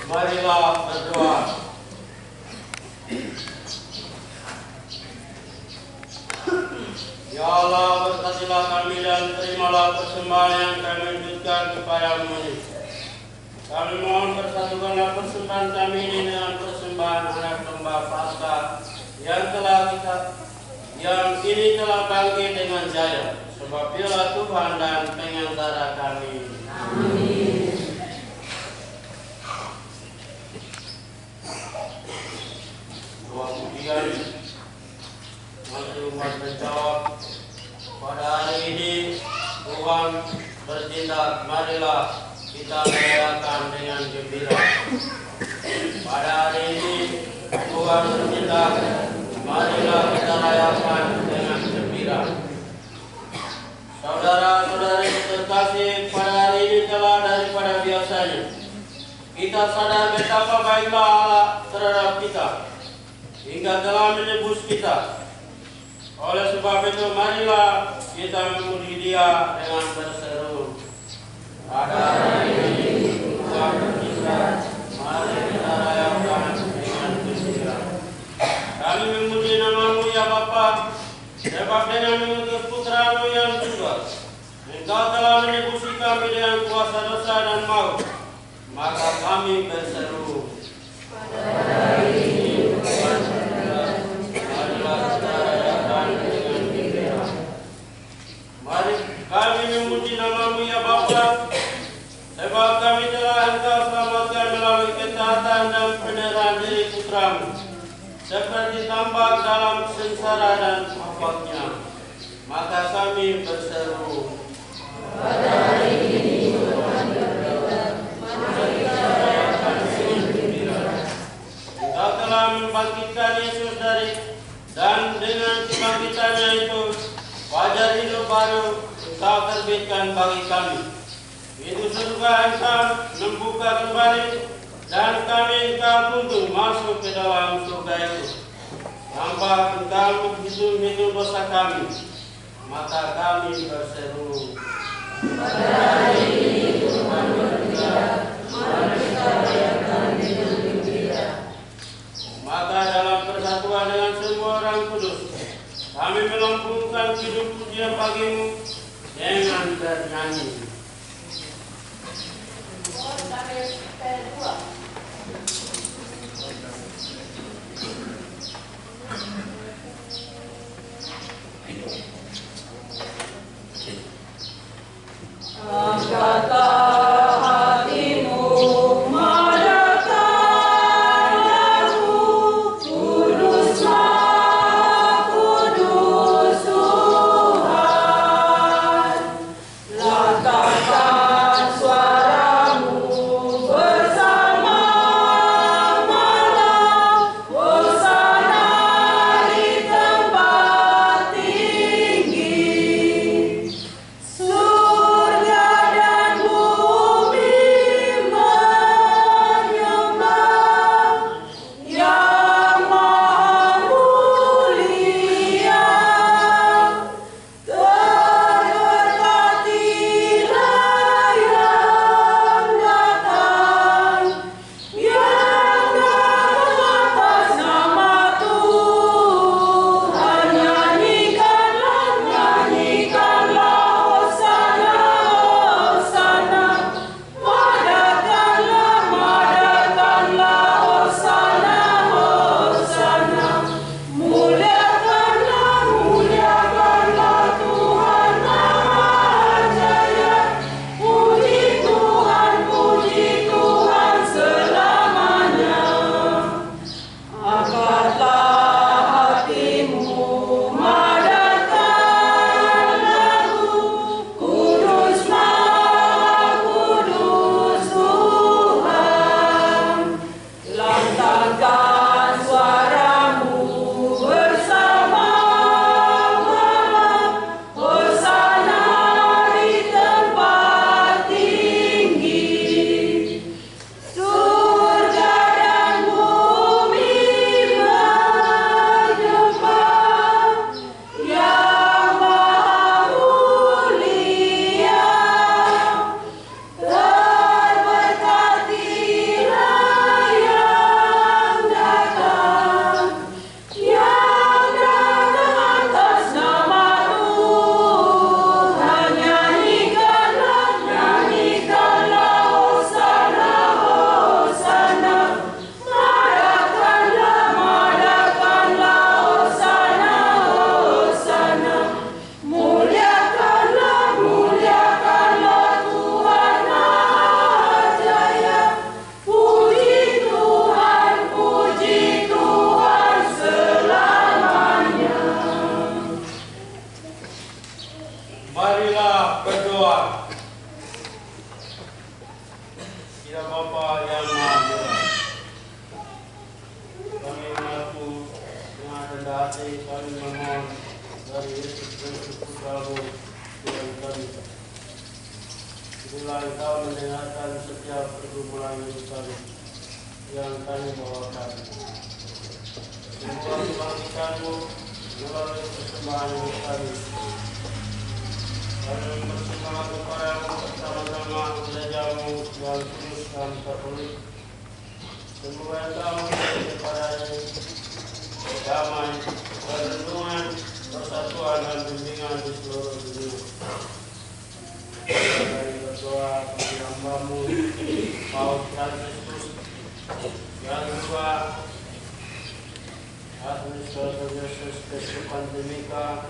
Marilah berdoa. Ya Allah, berkatilah kami dan terimalah persembahan yang kami wujudkan kepadamu ini. Kami mohon persatukanlah persembahan kami ini dengan persembahan anak domba Paskah yang ini telah bangkit dengan jaya. Sebab Dialah Tuhan dan pengantara kami. Amin. Doa pujian masih umat menjawab. Pada hari ini Tuhan bertindak, marilah kita merayakan dengan gembira. Pada hari ini Tuhan bertindak, marilah kita rayakan dengan gembira. Saudara-saudari terkasih, pada hari ini telah daripada biasanya. Kita sadar betapa baiklah Allah terhadap kita, hingga telah menebus kita. Oleh sebab itu, marilah kita memuji Dia dengan berseru. Pada hari ini Tuhan bertindak, mari kita rayakan dengan gembira. Kami memuji nama-Mu ya Bapa, sebab dengan mengutus Putra-Mu yang tunggal, Engkau telah menebusi kami dengan kuasa dosa dan maut. Maka kami berseru. Pada hari ini Tuhan bertindak, marilah kita rayakan dengan gembira. Mari kami memuji nama-Mu ya Bapa, sebab kami telah Engkau selamatkan melalui ketaatan dan penyerahan diri Putra-Mu, seperti tambak dalam sengsara dan wafatnya. Maka kami berseru. Pada hari ini Tuhan bertindak, mari kita rayakan dengan gembira. Engkau telah membangkitkan Yesus dan dengan kebangkitannya itu fajar hidup baru Engkau terbitkan bagi kami. Itu surga Engkau membuka kembali dan kami Engkau tuntun masuk ke dalam surga itu. Tanpa Engkau menghitung dosa kami, maka kami berseru. Pada hari ini Tuhan bertindak, mari kita rayakan dengan gembira. Maka dalam persatuan dengan semua orang kudus, kami melambungkan hidup pujian bagi-Mu dengan bernyanyi. Angkat Engkau mendengarkan setiap pergumulan hidup kami yang kami bawakan. Semoga kebangkitan-Mu melalui persembahan hidup kami. Kami bersemangat kepada-Mu bersama-sama gereja-Mu yang kudus dan katolik. Semoga Engkau memberi kepada-Nya damai, perlindungan, persatuan dan bimbingan di seluruh dunia. Kami berdoa bagi hamba-Mu Paus Fransiskus yang juga Administrator Yesus Kesupan Demika,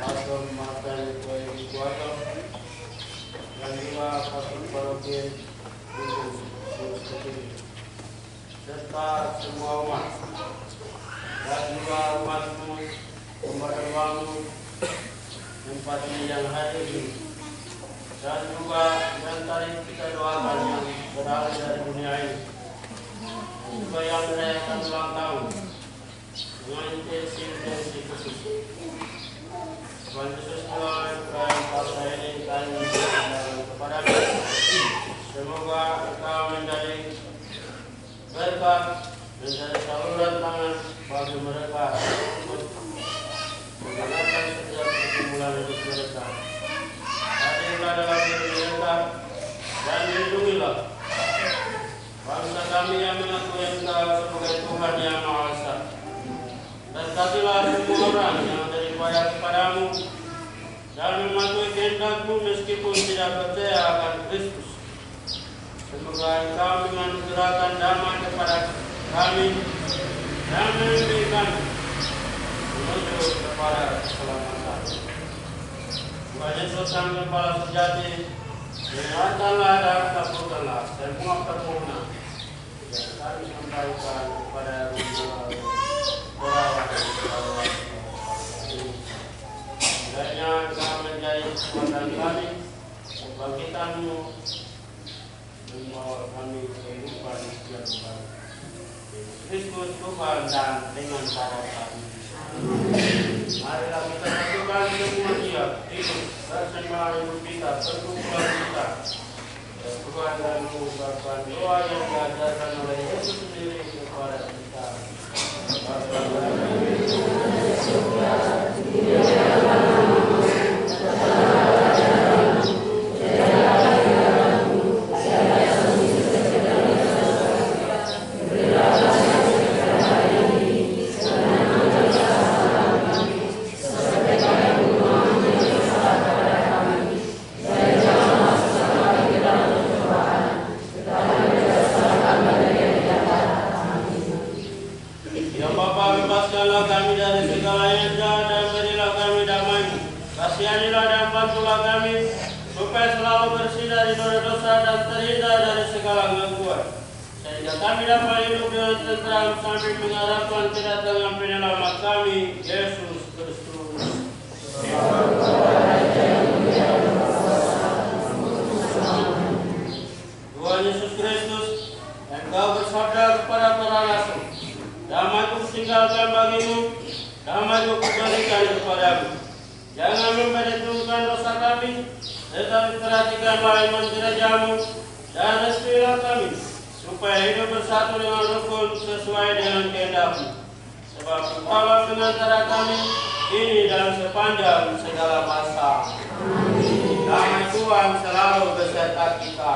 Pastor Martin Kuato, dan juga Pastor Parokin serta semua umat, dan juga umat-Mu, umat-Mu tempat ini yang hadir ini, dan juga yang tadi kita doakan yang berada dari dunia ini, juga yang merayakan ulang tahun dengan intensi khusus. Tuhan Yesus melalui perayaan Pasca ini kami berdoa kepada-Mu. Semoga Engkau menjadi berkat, menjadi saluran tangan bagi mereka untuk menggunakan setiap pergumulan hidup mereka. Hadirlah dalam diri mereka dan lindungilah bangsa kami yang mengakui Engkau sebagai Tuhan yang Maha Esa. Berkatilah semua orang yang beribadah kepada-Mu dan mematuhi kehendak-Mu meskipun tidak percaya akan Kristus. Semoga Engkau menganugerahkan damai kepada kami dan membimbing menuju kepada keselamatan. Tuhan Yesus Sang Gembala sejati, ingatkanlah dan kabulkanlah semua permohonan yang kami sampaikan kepada kiranya Engkau menjadi kekuatan kami, kebangkitan-Mu membawa kami ke kehidupan yang baru. Kristus Tuhan dan dengan cara kami. Marilah kita satukan semua siap, hidup, bersembah hidup kita, perkumpulan kita. Tuhan dan mengucapkan doa yang diajarkan oleh Yesus sendiri kepada kita. Kasihanilah dan bantulah kami supaya selalu bersih dari dosa dan terhindar dari segala gangguan, sehingga kami dapat hidup dengan tentram sambil mengharapkan kedatangan penyelamat kami, Yesus Kristus. Tuhan Yesus Kristus, Engkau bersabda kepada para rasul, damai-Ku tinggalkan bagimu, damai-Ku berikan kepadamu. Jangan memperhitungkan dosa kami, tetapi perhatikanlah iman gereja-Mu dan restuilah kami, supaya hidup bersatu dengan rukun sesuai dengan kehendak-Mu. Sebab Engkaulah pengantara kami ini dan sepanjang segala masa. Damai Tuhan selalu beserta kita.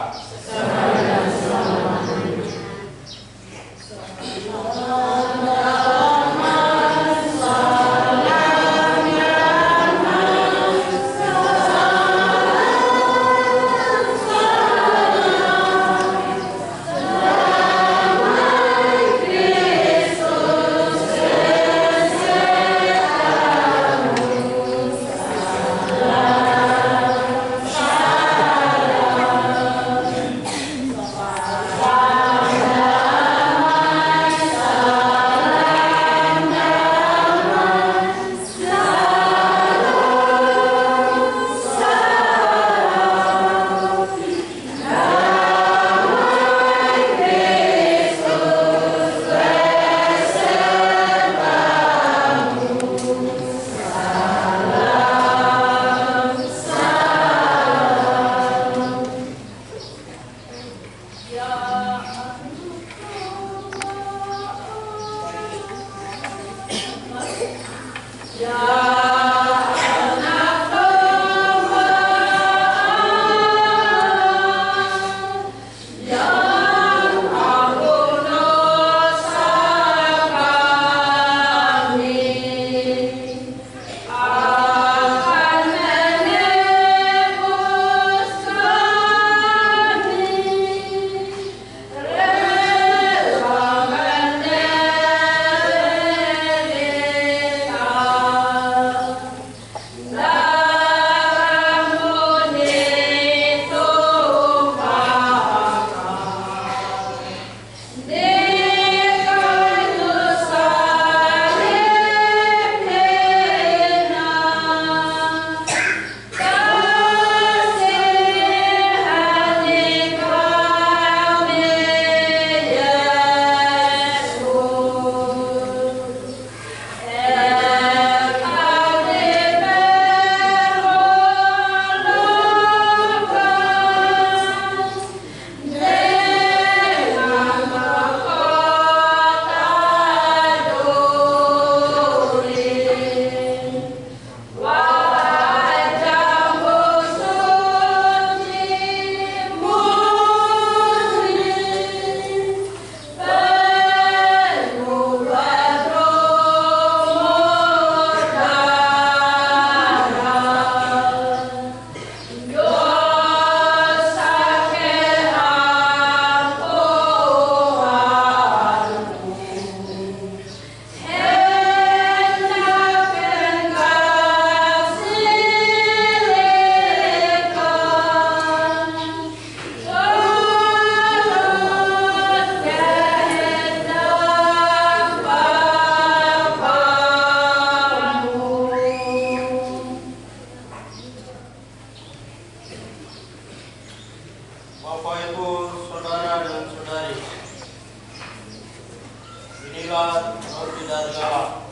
adalah roti dari Allah,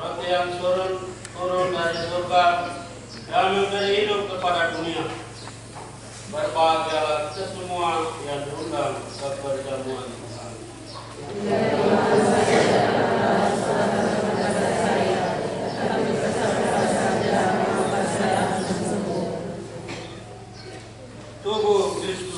roti yang turun dari surga yang memberi hidup kepada dunia. Berbahagialah kita semua yang diundang ke perjamuan Tuhan. Tubuh Kristus.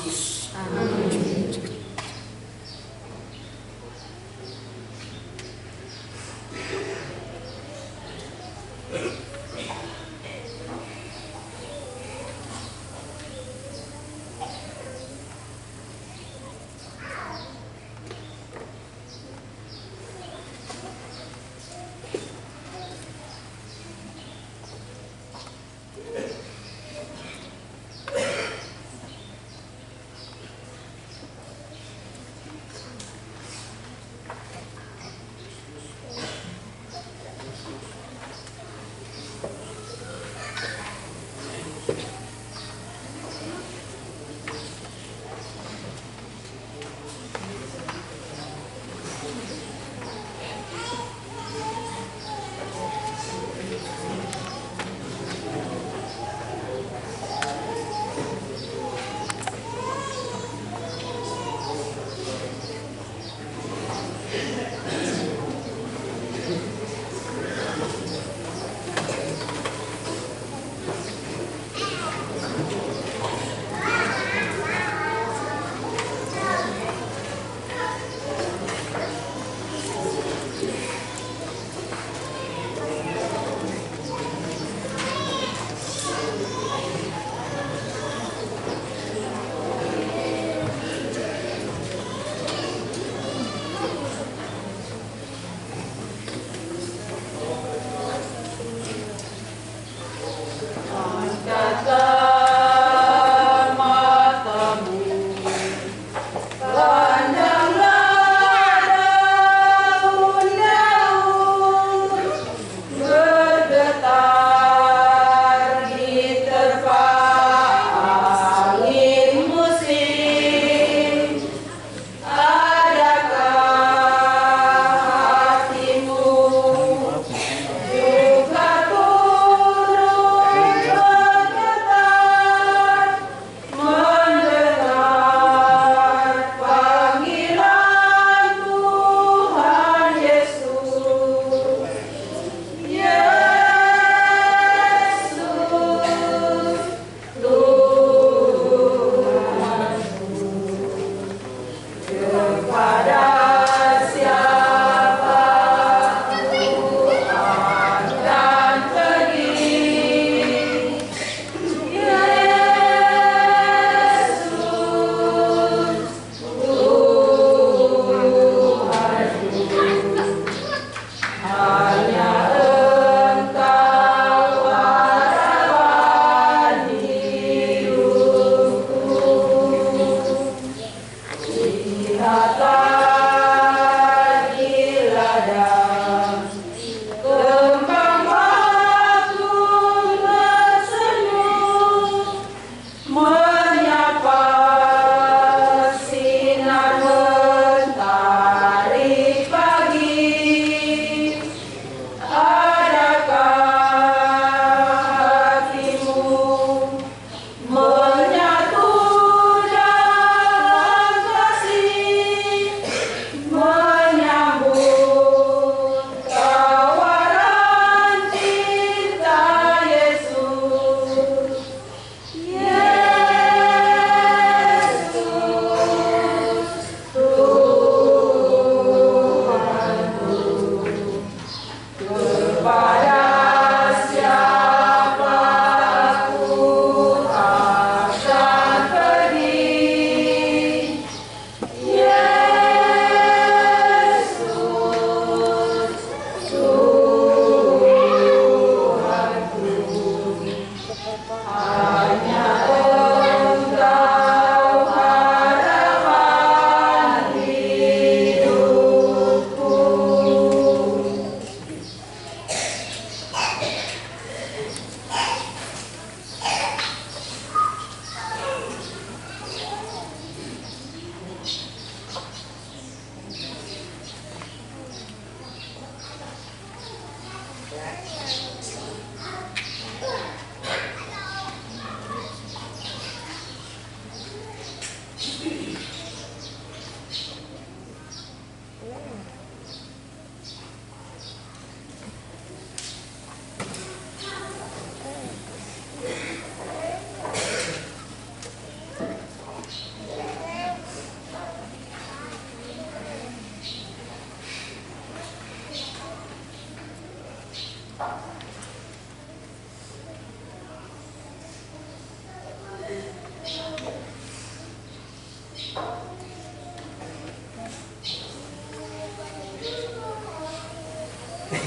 Marilah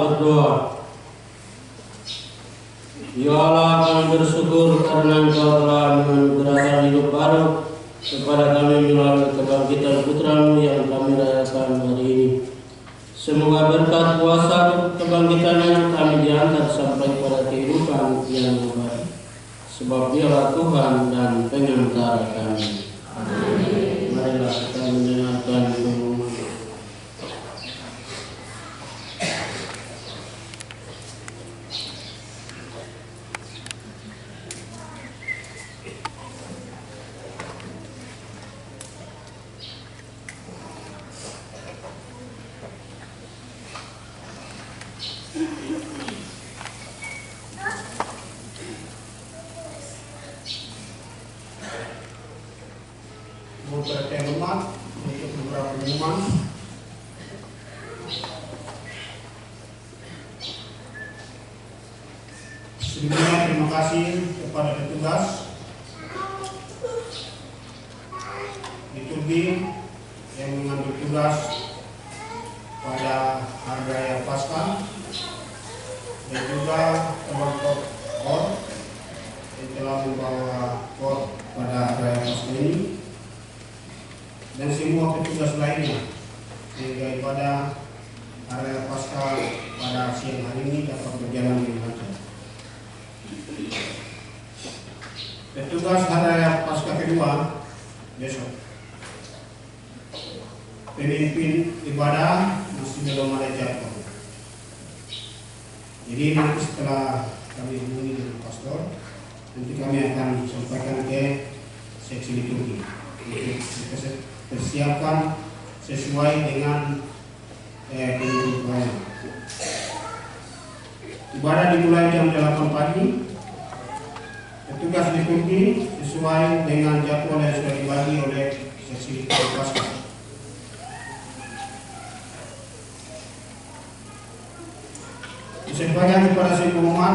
berdoa. Ya Allah, kami bersyukur karena Engkau telah menganugerahkan hidup baru kepada kami melalui kebangkitan Putra-Mu yang kami rayakan hari ini. Semoga berkat kuasa kebangkitannya kami diangkat sampai pada kehidupan yang abadi. Sebab Dialah Tuhan dan Pengantara kami. Amin. Marilah kita mendengarkan pengumuman. Beberapa umat untuk beberapa pengumuman. Sebelumnya terima kasih kepada petugas liturgi yang mengambil tugas pada hari raya Paskah dan juga kelompok KOR yang telah membawa KOR pada hari raya Paskah ini, dan semua petugas lainnya sehingga ibadah hari raya Paskah pada siang hari ini dapat berjalan dengan lancar. Petugas hari raya Paskah kedua besok, pemimpin ibadah masih belum ada jadwal. Jadi nanti setelah kami hubungi dengan pastor, nanti kami akan sampaikan ke seksi liturgi untuk persiapan sesuai dengan kebutuhan. Ibadah dimulai jam 8 pagi. Petugas liturgi sesuai dengan jadwal yang sudah dibagi oleh seksi liturgi Paskah. Disampaikan kepada semua umat,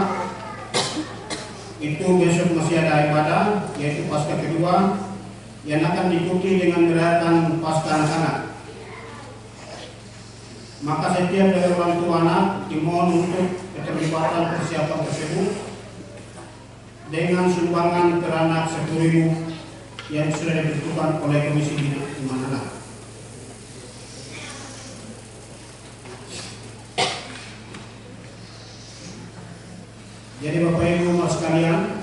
itu besok masih ada ibadah, yaitu Paskah kedua yang akan diikuti dengan merayakan Paskah anak-anak. Maka setiap dari orang tua anak dimohon untuk keterlibatan persiapan tersebut dengan sumbangan per anak 10.000 yang sudah ditentukan oleh Komisi Iman Anak. Jadi Bapak Ibu sekalian,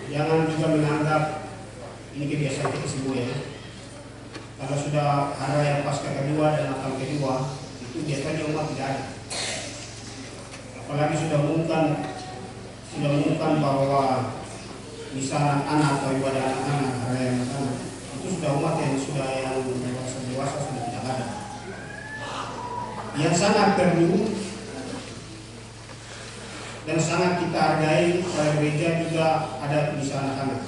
jangan juga menganggap ini kebiasaan kita semua ya. Kalau sudah hari raya Paskah kedua dan Natal kedua, itu biasanya umat tidak ada. Apalagi sudah mengumumkan bahwa misa anak-anak atau ibadah anak-anak, hari raya anak-anak, itu sudah umat yang dewasa sudah tidak ada. Yang sangat perlu dan sangat kita hargai pada gereja juga ada misa anak-anak,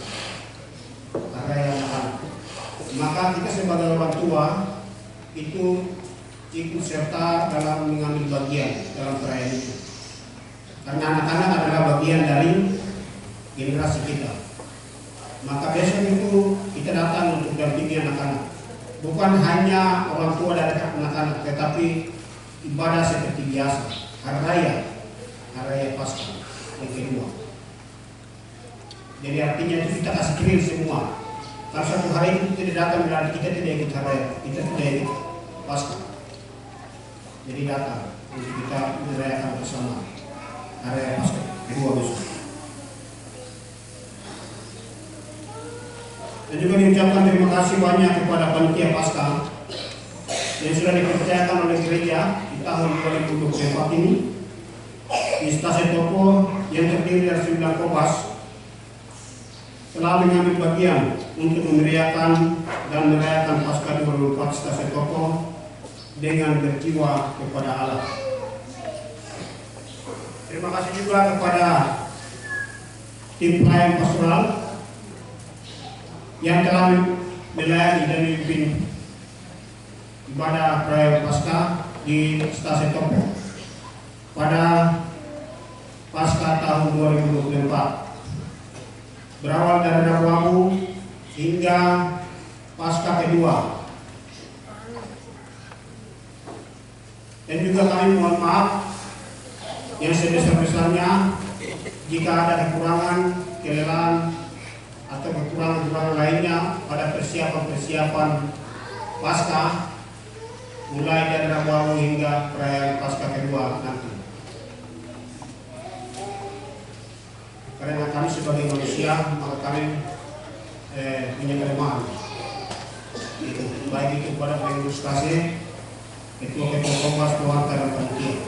hari raya anak-anak. Maka kita sebagai orang tua itu ikut serta dalam mengambil bagian dalam perayaan itu, karena anak-anak adalah bagian dari generasi kita. Maka besok itu kita datang untuk dampingi anak-anak, bukan hanya orang tua dan anak-anak, tetapi ibadah seperti biasa, hari raya Paskah yang kedua. Jadi artinya itu kita kasih clear semua. Kalau satu hari itu tidak datang berarti kita tidak ikut hari raya, kita tidak ikut Paskah. Jadi datang untuk kita merayakan bersama hari raya Paskah kedua besok. Dan juga diucapkan terima kasih banyak kepada panitia Paskah yang sudah dipercayakan oleh gereja di tahun 2024 ini. Di stasiun Toko yang terdiri dari 9 kopas telah mengambil bagian untuk memeriahkan dan merayakan Paskah 2024 stasiun Toko dengan berjiwa kepada Allah. Terima kasih juga kepada tim pelayan pastoral yang telah melayani dan memimpin ibadah perayaan Paskah di stasiun Toko pada Paskah tahun 2024. berawal dari Rabu Abu hingga Paskah kedua. Dan juga kami mohon maaf yang sebesar-besarnya jika ada kekurangan, kelelahan atau kekurangan-kekurangan lainnya pada persiapan-persiapan Paskah mulai dari Rabu Abu hingga perayaan Paskah kedua nanti. Karena kami sebagai manusia, maka kami punya kelemahan. Baik itu pada pengurus KC, ketua-ketua Kompas, pewarta dan panitia.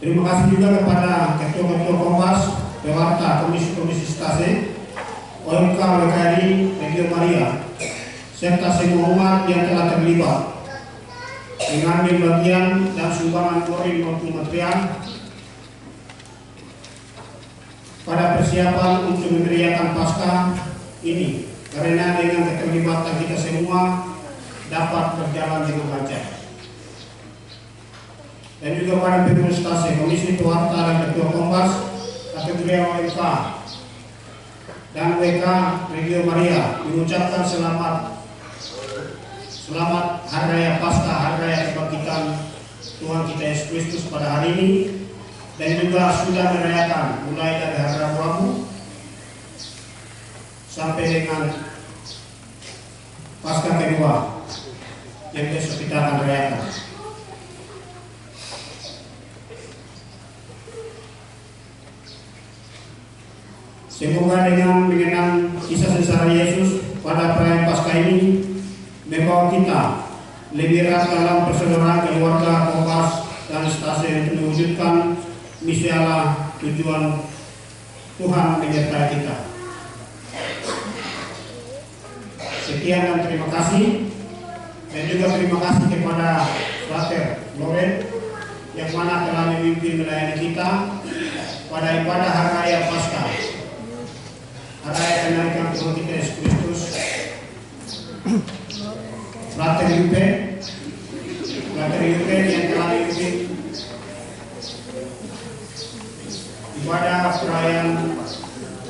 Terima kasih juga kepada ketua-ketua Kompas, pewarta, komisi-komisi stase, OMK WKRI Regio Maria, serta semua umat yang telah terlibat mengambil bagian dan sumbangan moral maupun material pada persiapan untuk memeriahkan Paskah ini, karena dengan keterlibatan kita semua dapat berjalan dengan lancar. Dan juga pada pengurus stase, komisi pewarta dan ketua Kompas, kategori OMK dan WK Regio Maria mengucapkan selamat Hari Raya Paskah, Hari Raya Kebangkitan Tuhan kita Yesus Kristus pada hari ini, dan juga sudah merayakan mulai dari hari Rabu Abu sampai dengan Paskah kedua yang besok kita akan rayakan. Semoga dengan mengenang kisah sengsara Yesus pada perayaan Paskah ini membawa kita lebih erat dalam persaudaraan keluarga Kompas dan stase untuk mewujudkan misi Allah, tujuan Tuhan menyertai kita. Sekian dan terima kasih, dan juga terima kasih kepada Frater Loren yang mana telah memimpin melayani kita pada ibadah Hari Raya Paskah, Hari Raya kenaikan Tuhan kita Yesus Kristus. Frater Yupe yang telah memimpin ibadah perayaan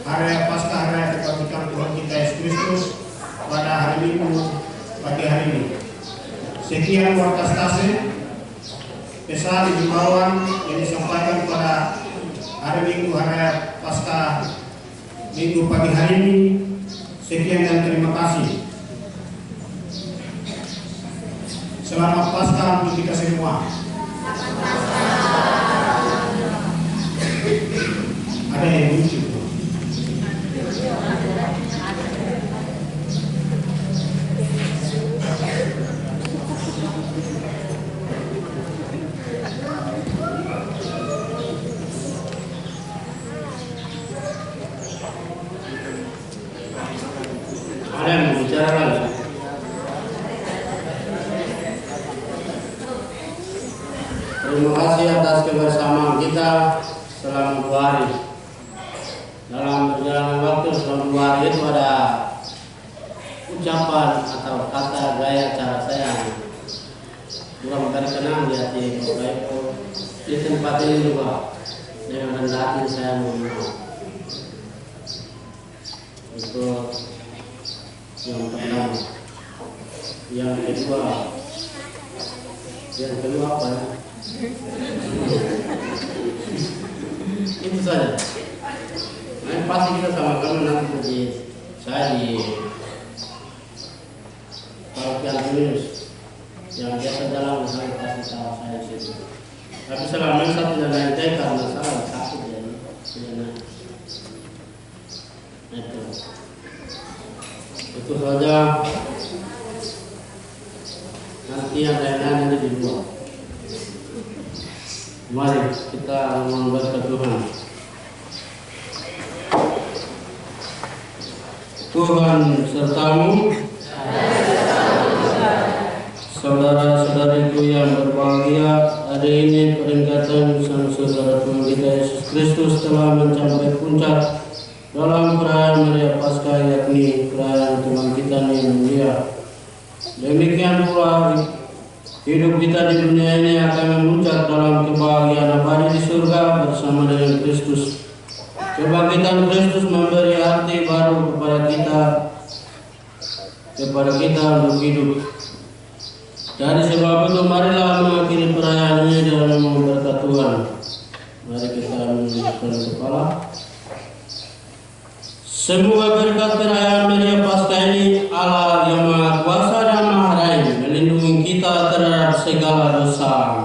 Hari Raya Paskah, Hari Raya Kebangkitan Tuhan kita Yesus Kristus pada hari Minggu pagi hari ini. Sekian warta stase pesan himbauan yang disampaikan pada hari Minggu Hari Raya Paskah Minggu pagi hari ini. Sekian dan terima kasih. Selamat Paskah untuk kita semua. Ada yang lucu. Ada yang mau bicara lagi? Terima kasih atas kebersamaan kita selama 2 hari. Dalam perjalanan waktu selama 2 hari itu ada ucapan atau kata gaya cara saya kurang berkenan di hati Bapak Ibu. Di tempat ini juga dengan rendah hati saya mohon maaf. Untuk yang pertama, yang kedua apa ya? Itu saja. Nah, pasti kita sama-sama nanti saya di Paroki Antonius yang biasa jalan saya pasti tahu saya di situ. Tapi selama ini saya tidak naik karena saya sakit jadi tidak naik. Itu saja. Nanti yang lain-lain di luar. Mari kita membaca Tuhan. Tuhan sertamu, saudara-saudariku yang berbahagia, hari ini peringatan sang saudara Tuhan kita Yesus Kristus telah mencapai puncak dalam perayaan Maria Paskah, yakni perayaan Tuhan kita yang mulia. Demikian pula Hidup kita di dunia ini akan memuncak dalam kebahagiaan abadi di surga bersama dengan Kristus. Kebangkitan Kristus memberi arti baru kepada kita untuk hidup. Dari sebab itu marilah mengakhiri perayaan ini dengan memberkat Tuhan. Mari kita menundukkan kepala. Semoga berkat perayaan Maria Paskah ini Allah yang Maha Kuasa dan Maha Rahim melindungi kita terhadap segala dosa.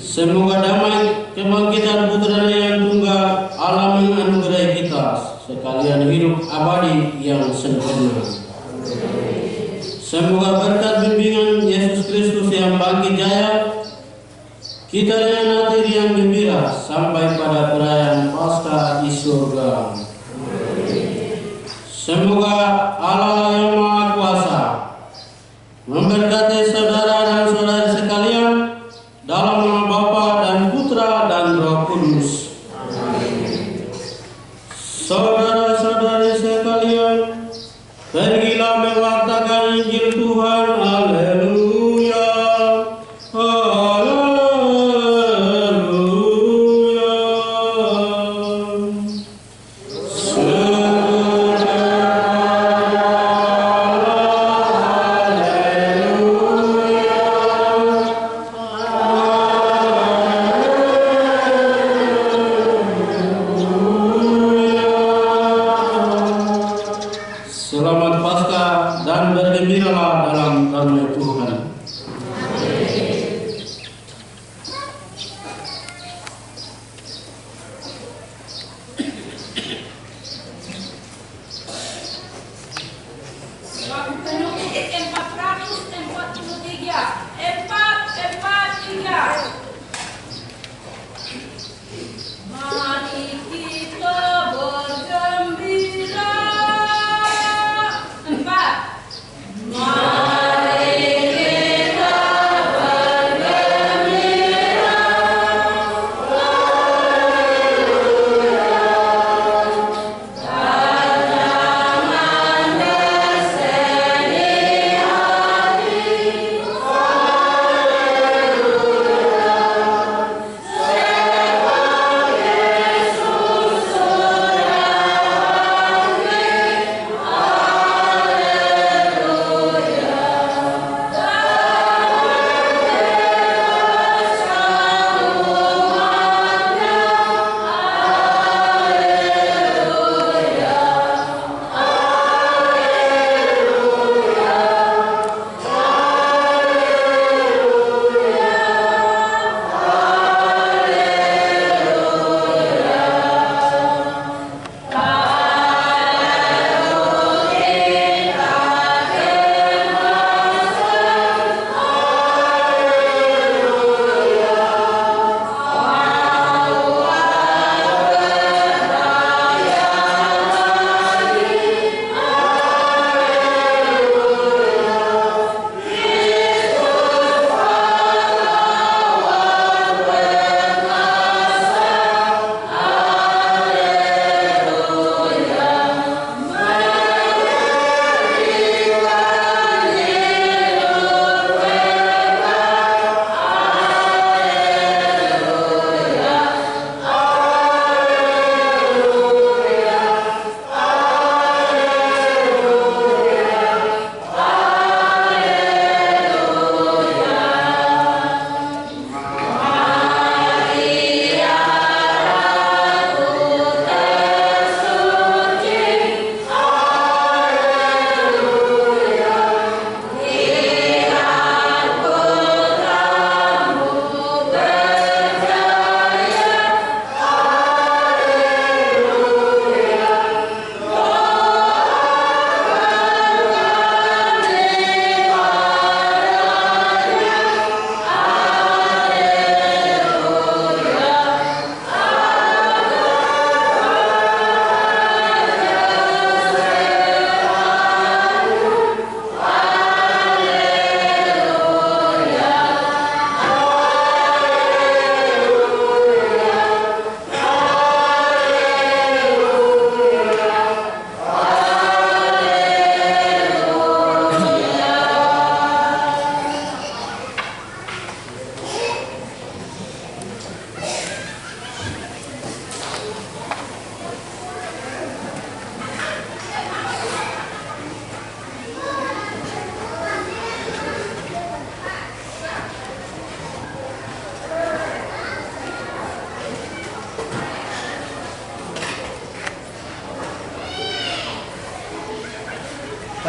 Semoga damai kebangkitan Putranya yang tunggal Allah menganugerahi kita sekalian hidup abadi yang sempurna. Semoga berkat bimbingan Yesus Kristus yang bangkit jaya, kita dengan hati yang gembira sampai pada perayaan Paskah di surga. Semoga Allah yang Maha Kuasa memberkati saudara dan saudari sekalian dalam nama Bapa dan Putra dan Roh Kudus. Saudara-saudari sekalian, pergilah mewartakan Injil Tuhan. Haleluya. Selamat Paskah dan bergembiralah dalam damai Tuhan. Lagu penutup 443. 443. Mari kita bergembira. 4. Mari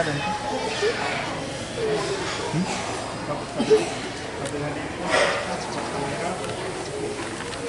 dan